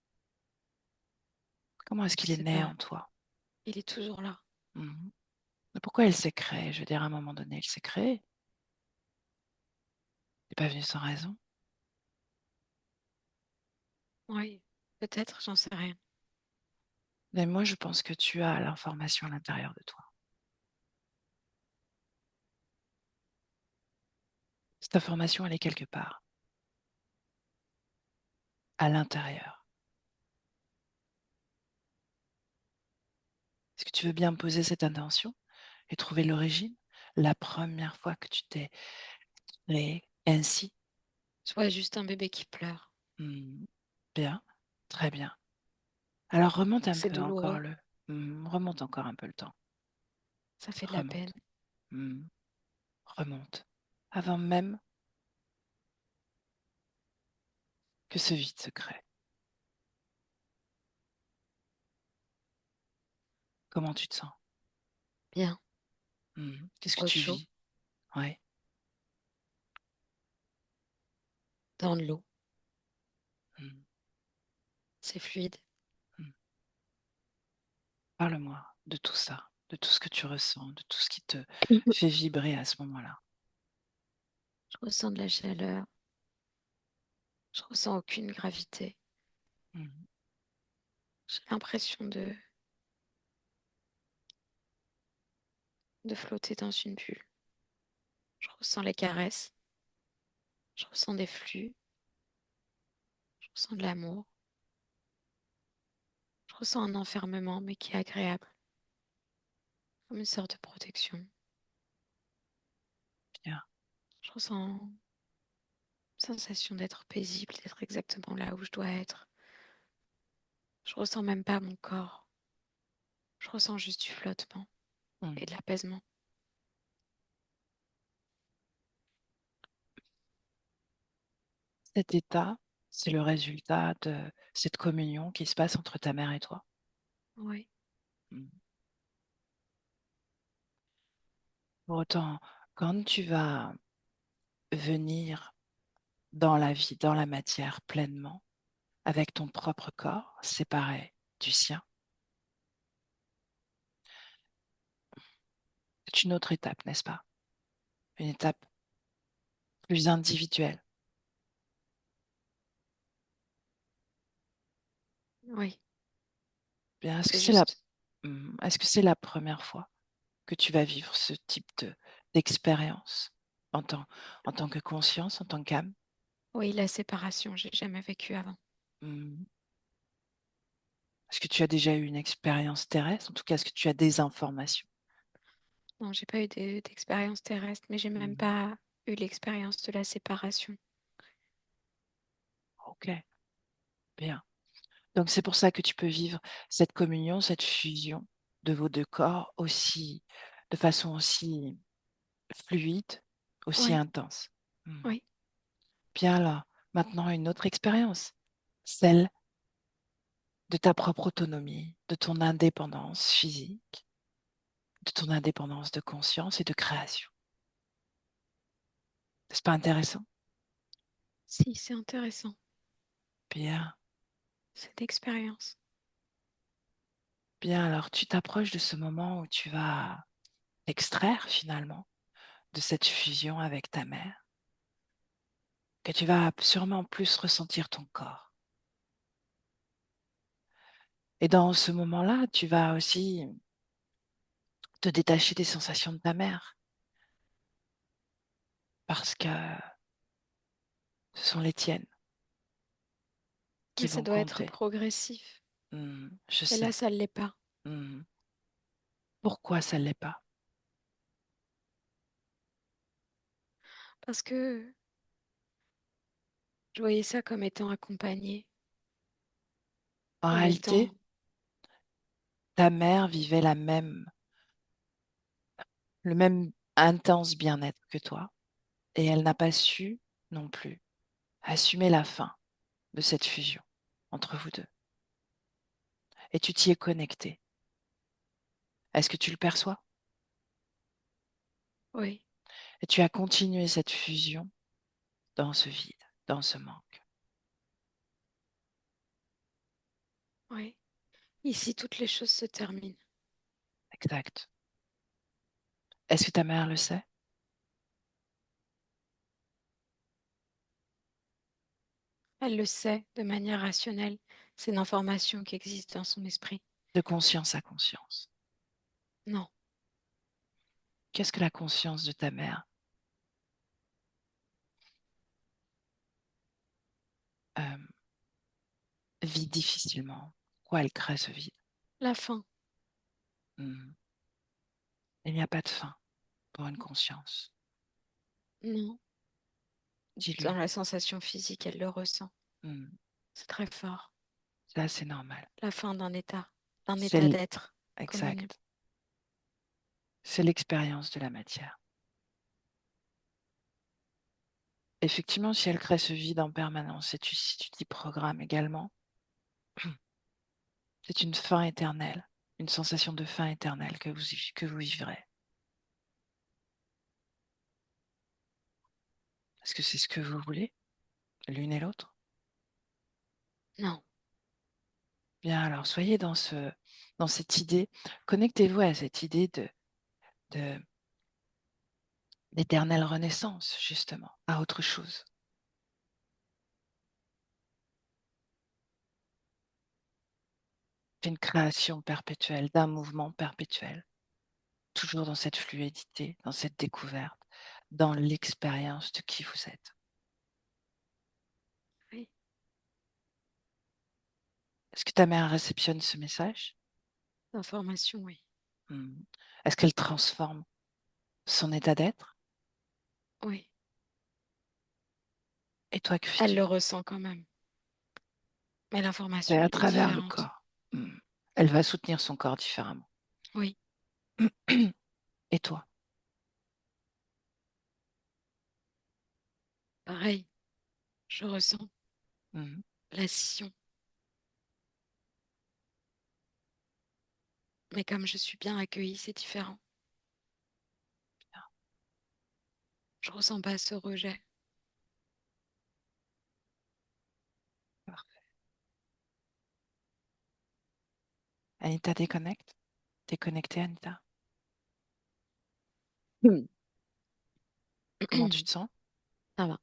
Comment est-ce Je qu'il est sais né pas. en toi? Il est toujours là. Mhm. Mais pourquoi il s'est créé? Je veux dire, à un moment donné, il s'est créé. Il n'est pas venu sans raison. Oui. Peut-être, j'en sais rien. Mais moi, je pense que tu as l'information à l'intérieur de toi. Cette information, elle est quelque part, à l'intérieur. Est-ce que tu veux bien me poser cette intention et trouver l'origine? La première fois que tu t'es créé ainsi? Je vois juste un bébé qui pleure. Hmm. Bien, très bien. Alors remonte un C'est peu encore douloureux. remonte encore un peu le temps. Ça fait de la peine. Remonte. Hmm. Remonte. Avant même que ce vide se crée. Comment tu te sens? Bien. Qu'est-ce que Au tu chaud, vis? Ouais. dans de l'eau. Hmm. C'est fluide. Hmm. Parle-moi de tout ça, de tout ce que tu ressens, de tout ce qui te fait vibrer à ce moment-là. Je ressens de la chaleur. Je ressens aucune gravité. Hmm. J'ai l'impression de flotter dans une bulle. Je ressens les caresses. Je ressens des flux. Je ressens de l'amour. Je ressens un enfermement, mais qui est agréable, comme une sorte de protection. Bien. Je ressens une sensation d'être paisible, d'être exactement là où je dois être. Je ressens même pas mon corps. Je ressens juste du flottement et de Hmm. l'apaisement. Cet état, c'est le résultat de cette communion qui se passe entre ta mère et toi. Oui, Hmm. Pour autant, quand tu vas venir dans la vie, dans la matière pleinement, avec ton propre corps séparé du sien. C'est une autre étape, n'est-ce pas? Une étape plus individuelle. Oui, Bien, c'est juste. est-ce que c'est la première fois que tu vas vivre ce type d'expérience en tant, en tant que conscience, en tant qu'âme? Oui, la séparation, j'ai jamais vécu avant. Mmh. Est-ce que tu as déjà eu une expérience terrestre? En tout cas, est-ce que tu as des informations? Non, j'ai pas eu d'expérience terrestre, mais j'ai même Mmh. pas eu l'expérience de la séparation. OK, bien. Donc c'est pour ça que tu peux vivre cette communion, cette fusion de vos 2 corps aussi de façon aussi fluide, aussi Oui, intense. Mmh. oui, Bien alors, maintenant une autre expérience, celle de ta propre autonomie, de ton indépendance physique, de ton indépendance de conscience et de création. N'est-ce pas intéressant? si, c'est intéressant, Bien, cette expérience. bien alors tu t'approches de ce moment où tu vas t'extraire finalement de cette fusion avec ta mère, que tu vas sûrement plus ressentir ton corps. Et dans ce moment-là, tu vas aussi te détacher des sensations de ta mère parce que ce sont les tiennes Mais qui ça vont doit être compter. progressif. Je Et là, sais. ça ne l'est pas. Mmh. Pourquoi ça ne l'est pas? Parce que je voyais ça comme étant accompagné, En comme réalité, étant... ta mère vivait le même intense bien-être que toi et elle n'a pas su non plus assumer la fin de cette fusion entre vous 2 et tu t'y es connecté. Est-ce que tu le perçois? Oui, Et tu as continué cette fusion dans ce vide, dans ce manque. oui. Ici, toutes les choses se terminent. Exact. Est-ce que ta mère le sait? Elle le sait de manière rationnelle. C'est une information qui existe dans son esprit. De conscience à conscience. Non, Qu'est-ce que la conscience de ta mère euh, vit difficilement? Pourquoi elle crée ce vide? la faim, Hmm. Il n'y a pas de fin pour une conscience. non. Dans Dis-lui. la sensation physique, elle le ressent. Hmm. C'est très fort. Ça, c'est normal. La fin d'un C'est état d'être commun. exact. C'est l'expérience de la matière. Effectivement, si elle crée ce vide en permanence et si tu t'y programmes également, c'est une fin éternelle, une sensation de fin éternelle que vous vivrez. Est-ce que c'est ce que vous voulez, l'une et l'autre? Non, Bien, alors soyez dans cette idée, connectez-vous à cette idée de- d'éternelle renaissance, justement, à autre chose. Une création perpétuelle, d'un mouvement perpétuel, toujours dans cette fluidité, dans cette découverte, dans l'expérience de qui vous êtes. oui, Est-ce que ta mère réceptionne ce message? l'information, oui. Hmm. Est-ce qu'elle transforme son état d'être? Oui, Et toi, que elle fais-tu? le ressent quand même. Mais C'est l'information, à elle est travers le différente. corps. Elle va soutenir son corps différemment. Oui, Et toi? pareil, je ressens Hmm. la scission. Mais comme je suis bien accueillie, c'est différent. Je ressens pas ce rejet. Parfait. Anita, déconnecte. T'es connectée, Anita. Hmm. Comment tu te sens? Ça va.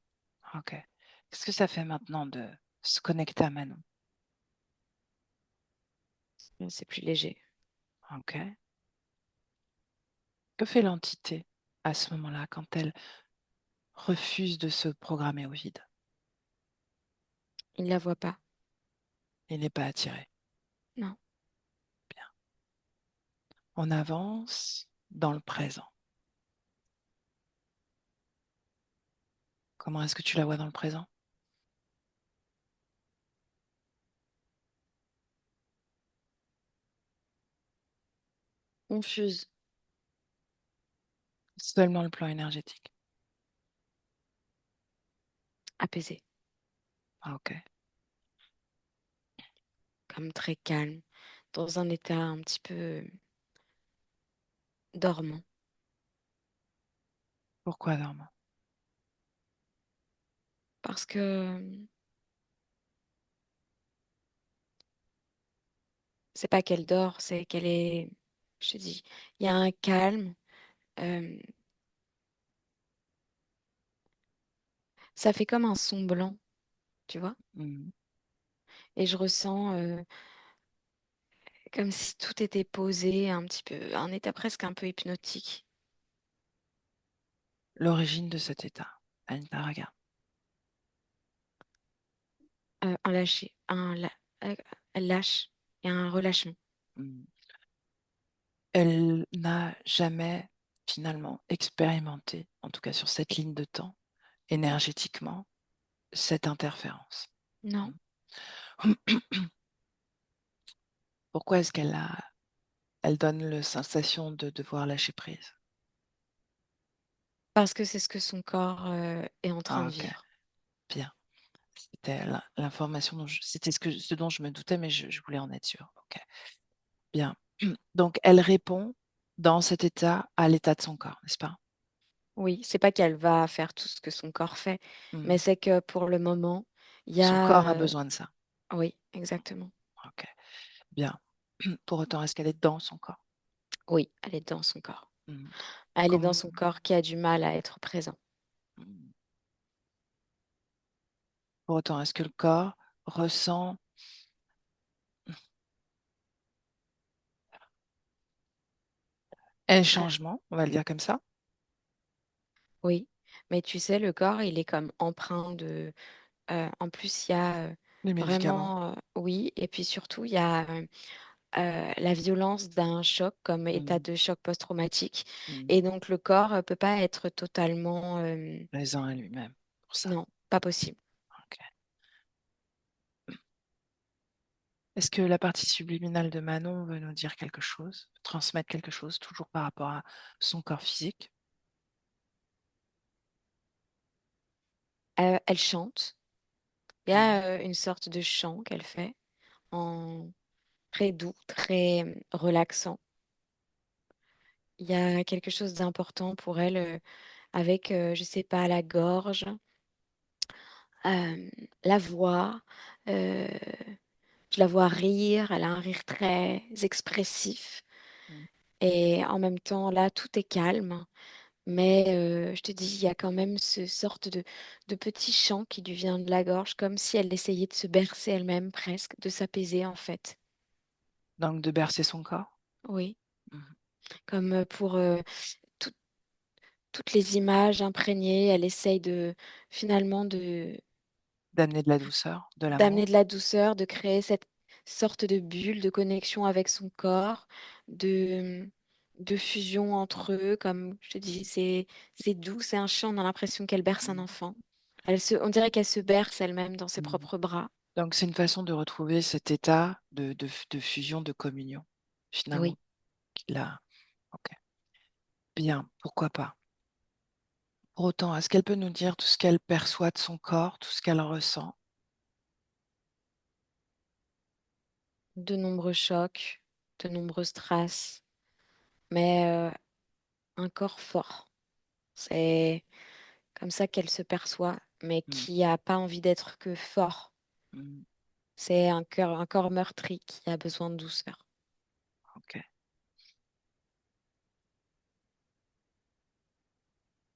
Ok. Qu'est-ce que ça fait maintenant de se connecter à Manon? C'est plus léger. Ok. Que fait l'entité à ce moment-là quand elle refuse de se programmer au vide? Il ne la voit pas. Il n'est pas attiré. Non. Bien. On avance dans le présent. Comment est-ce que tu la vois dans le présent? Confuse. Seulement le plan énergétique. Apaisée. Ah, ok. Comme très calme. Dans un état un petit peu dormant. Pourquoi dormant? Parce que c'est pas qu'elle dort, c'est qu'elle est. Je te dis, il y a un calme. euh, Ça fait comme un son blanc, tu vois. Mhm. Et je ressens comme si tout était posé, un petit peu, un état presque un peu hypnotique. L'origine de cet état. Anita, regarde. Un lâcher, euh, elle lâche. Il y a un relâchement. Mhm. Elle n'a jamais finalement expérimenté, en tout cas sur cette ligne de temps, énergétiquement, cette interférence. Non, Pourquoi est-ce elle donne la sensation de devoir lâcher prise? parce que c'est ce que son corps est en train Ah, de ok, vivre. bien. C'était l'information c'était ce dont je me doutais, mais je voulais en être sûre. Ok, bien. Donc, elle répond dans cet état à l'état de son corps, n'est-ce pas? Oui, c'est pas qu'elle va faire tout ce que son corps fait, mais Hmm. c'est que pour le moment, il y Son corps a a... besoin de ça. Oui, exactement. Ok, bien. Pour autant, est-ce qu'elle est dans son corps? Oui, elle est dans son corps. Hmm. Elle est dans Comme, son corps qui a du mal à être présent. hmm. Pour autant, est-ce que le corps ressent un Euh, changement, on va le dire comme ça? oui, mais tu sais, le corps, il est comme empreint de... en plus, il y a Les médicaments. vraiment... oui, et puis surtout, il y a la violence d'un choc comme état Hmm. de choc post-traumatique. Hmm. Et donc, le corps peut pas être totalement... Présent à lui-même pour ça. non, pas possible. Ok. Est-ce que la partie subliminale de Manon veut nous dire quelque chose, transmettre quelque chose, toujours par rapport à son corps physique? Elle chante. Il y Hmm. a une sorte de chant qu'elle fait en très doux, très relaxant. Il y a quelque chose d'important pour elle avec, je sais pas, la gorge, euh, la voix. euh, je la vois rire, elle a un rire très expressif. Hmm. Et en même temps, là, tout est calme. Mais je te dis, il y a quand même ce sorte de petit chant qui lui vient de la gorge, comme si elle essayait de se bercer elle-même presque, de s'apaiser en fait. Donc de bercer son corps? Oui, Mhm. comme pour tout- toutes les images imprégnées, elle essaye de finalement de D'amener de la douceur, de d'amener l'amour. de la douceur, de créer cette sorte de bulle de connexion avec son corps, de fusion entre eux. Comme je te dis, c'est doux, c'est un chant, on a l'impression qu'elle berce un Mhm. enfant. On dirait qu'elle se berce elle-même dans ses Mhm. propres bras. Donc c'est une façon de retrouver cet état de fusion, de communion, finalement, Oui, qu'il a. Ok, bien, pourquoi pas. Pour autant, est-ce qu'elle peut nous dire tout ce qu'elle perçoit de son corps, tout ce qu'elle ressent? de nombreux chocs, de nombreux strass, mais un corps fort. C'est comme ça qu'elle se perçoit, mais mm, qui a pas envie d'être que fort. mm, C'est un corps meurtri qui a besoin de douceur. ok.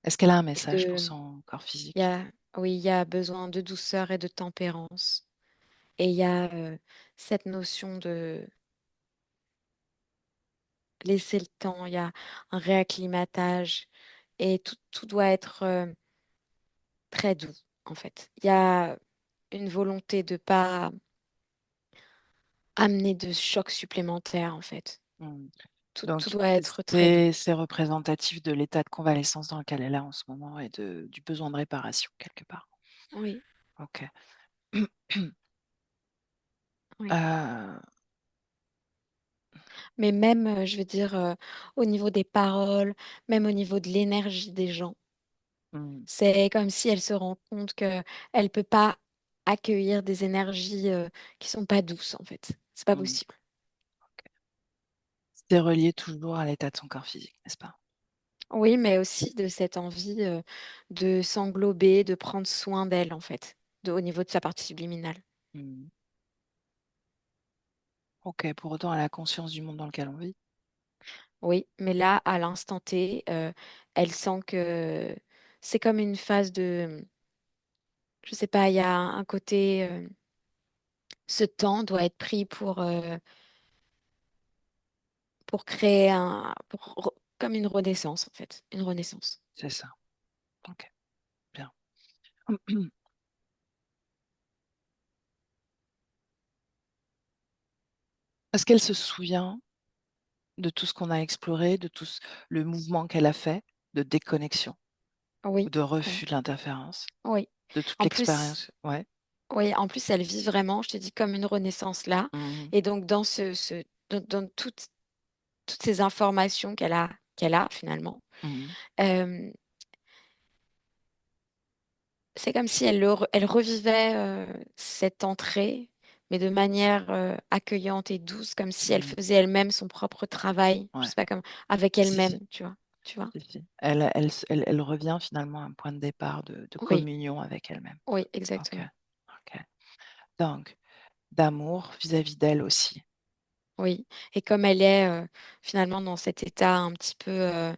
Est-ce qu'elle a un Et message pour de, son corps il y physique? a, oui, il y a besoin de douceur et de tempérance. Et il y a cette notion de laisser le temps, il y a un réacclimatage et tout doit être très doux, en fait. Il y a une volonté de pas amener de chocs supplémentaires, en fait. Mm. Tout Donc, doit être très doux. c'est représentatif de l'état de convalescence dans lequel elle est en ce moment et du besoin de réparation, quelque part. Oui, Ok. oui. Euh, Mais même, je veux dire, au niveau des paroles, même au niveau de l'énergie des gens, mm, c'est comme si elle se rend compte que elle peut pas accueillir des énergies qui sont pas douces, en fait. C'est pas mm. possible. C'est relié toujours à l'état de son corps physique, n'est-ce pas? Oui, mais aussi de cette envie de s'englober, de prendre soin d'elle, en fait, au niveau de sa partie subliminale. Mm. Ok, pour autant, elle a conscience du monde dans lequel on vit. Oui, mais là, à l'instant T, elle sent que c'est comme une phase de, je sais pas, il y a un côté, ce temps doit être pris pour créer comme une renaissance, en fait, une renaissance. C'est ça. Ok, bien. Est-ce qu'elle se souvient de tout ce qu'on a exploré, le mouvement qu'elle a fait de déconnexion ou Oui, de oui, refus de l'interférence, oui. de toute En plus, l'expérience? Ouais. oui, en plus, elle vit vraiment, je te dis, comme une renaissance là. Mhm, Et donc, dans toutes ces informations qu'elle a finalement, mhm, euh, c'est comme si elle revivait cette entrée, mais de manière accueillante et douce, comme si elle mhm. faisait elle-même son propre travail, je Ouais. sais pas, comme avec Si, elle-même, si, tu vois, tu vois. si, si. Elle revient finalement à un point de départ de Oui, communion avec elle-même. oui, Ok, exactement. ok. Donc, d'amour vis-à-vis d'elle aussi. Oui. Et comme elle est finalement dans cet état un petit peu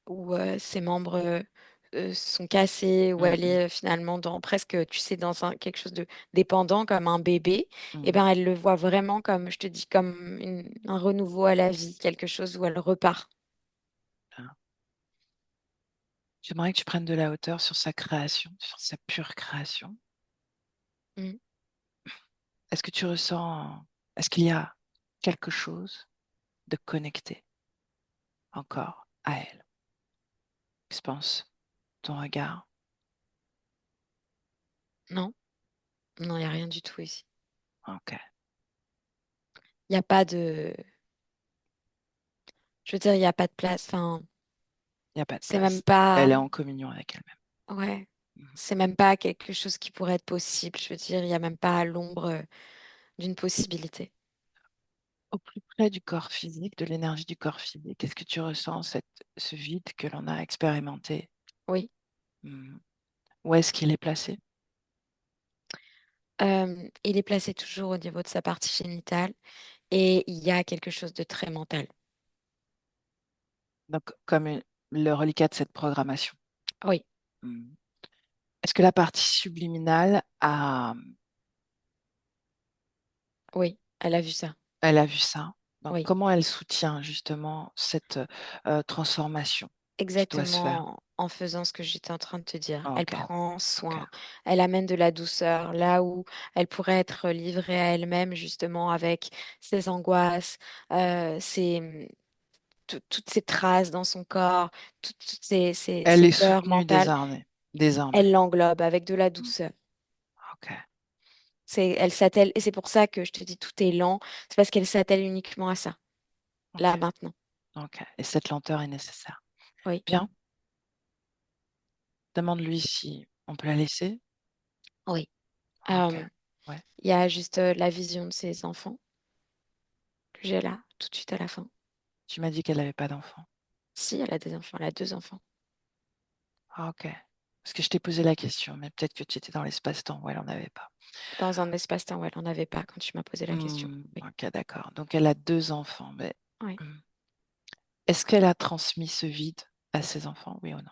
où ses membres sont cassés, où elle Mhm, est finalement dans presque, tu sais, dans quelque chose de dépendant, comme un bébé, et mhm. ben elle le voit vraiment comme, je te dis, comme un renouveau à la vie, quelque chose où elle repart. Bien. J'aimerais que tu prennes de la hauteur sur sa création, sur sa pure création. Mm. Est-ce que tu ressens, est-ce qu'il y a quelque chose de connecté encore à elle? Je pense, ton regard. Non, non, il n'y a rien du tout ici. Ok, Il n'y a pas de, je veux dire, il n'y a pas de place. Enfin, il n'y a pas de c'est même place. pas, Elle est en communion avec elle-même. ouais, Mhm. c'est même pas quelque chose qui pourrait être possible. Je veux dire, il n'y a même pas l'ombre d'une possibilité. Au plus près du corps physique, de l'énergie du corps physique, est-ce que tu ressens ce vide que l'on a expérimenté? Oui. Mhm. Où est-ce qu'il est placé? Il est placé toujours au niveau de sa partie génitale et il y a quelque chose de très mental. Donc, comme le reliquat de cette programmation. Oui, Mhm. Est-ce que la partie subliminale oui, elle a vu ça. elle a vu ça? Donc, Oui, comment elle soutient justement cette transformation qui doit se faire? exactement en faisant ce que j'étais en train de te dire. Elle Ok, prend ok. soin, elle amène de la douceur là où elle pourrait être livrée à elle-même justement avec ses angoisses, toutes ces traces dans son corps, toutes Elle ces est peurs soutenue mentales. désormais. Désormais. Elle l'englobe avec de la Mm. douceur. Ok, Elle s'attelle, et c'est pour ça que je te dis tout est lent, c'est parce qu'elle s'attelle uniquement à ça, ok, là, maintenant. ok. Et cette lenteur est nécessaire. Oui, Bien. Demande-lui si on peut la laisser. oui. Ok. Euh, Ouais. Il y a juste la vision de ses enfants que j'ai là, tout de suite à la fin. Tu m'as dit qu'elle n'avait pas d'enfant. Si, elle a des enfants, elle a deux enfants. Ah, ok. Parce que je t'ai posé la question, mais peut-être que tu étais dans l'espace-temps où elle n'en avait pas. Dans un espace-temps où elle n'en avait pas quand tu m'as posé la question. Oui. Ok, d'accord. Donc, elle a deux enfants. Mais Oui. hmm, est-ce qu'elle a transmis ce vide à ses enfants, oui ou non?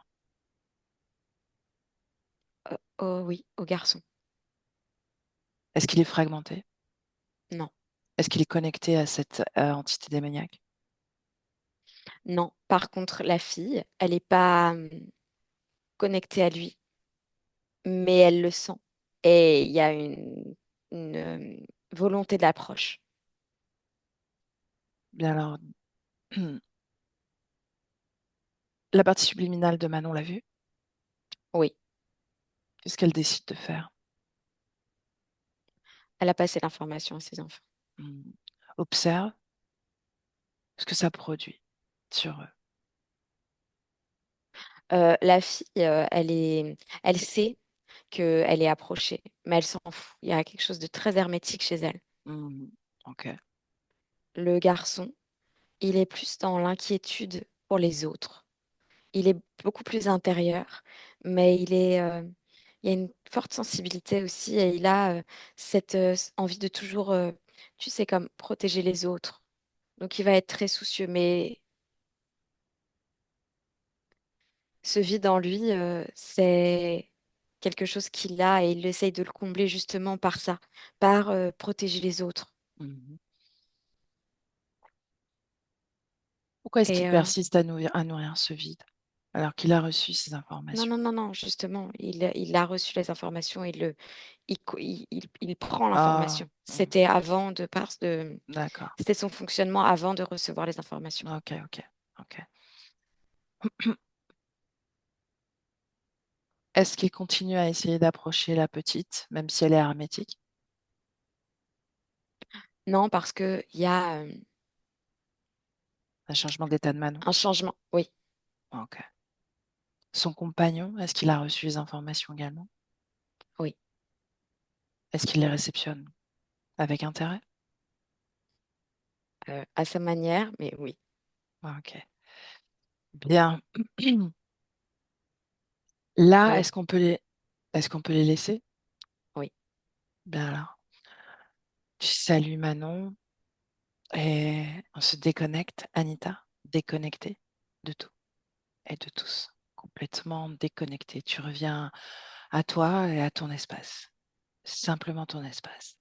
Oh, oui, au garçon. Est-ce qu'il est fragmenté? Non. Est-ce qu'il est connecté à cette entité démoniaque? Non. Par contre, la fille, elle n'est pas connectée à lui, mais elle le sent. Et il y a une volonté d'approche. Bien alors, la partie subliminale de Manon l'a vue. Oui. Qu'est-ce qu'elle décide de faire? Elle a passé l'information à ses enfants. Hmm, observe ce que ça produit sur eux. La fille, elle sait qu'elle est approchée, mais elle s'en fout. Il y a quelque chose de très hermétique chez elle. Hmm, ok. Le garçon, il est plus dans l'inquiétude pour les autres. Il est beaucoup plus intérieur, mais il y a une forte sensibilité aussi et il a cette envie de toujours, tu sais, comme protéger les autres. Donc il va être très soucieux, mais ce vide en lui, c'est quelque chose qu'il a et il essaye de le combler justement par ça, par protéger les autres. Mhm. Pourquoi est-ce qu'il Et persiste à nourrir ce vide alors qu'il a reçu ces non, informations? non, non, non, justement, il a reçu les informations, il prend Ah, l'information. C'était avant de, d'accord. c'était son fonctionnement avant de recevoir les informations. Ok, ok, ok. Est-ce qu'il continue à essayer d'approcher la petite, même si elle est hermétique? Non, parce qu'il y a Un changement d'état de Manon? un changement. Oui, Ok. Son compagnon, est-ce qu'il a reçu les informations également? oui, Est-ce qu'il les réceptionne avec intérêt? à sa manière, mais oui, Ok. Bien. Là, oui, est-ce qu'on peut les laisser? oui. Bien alors. Tu salues Manon et on se déconnecte, Anita, déconnectée de tout et de tous, complètement déconnectée. Tu reviens à toi et à ton espace, simplement ton espace.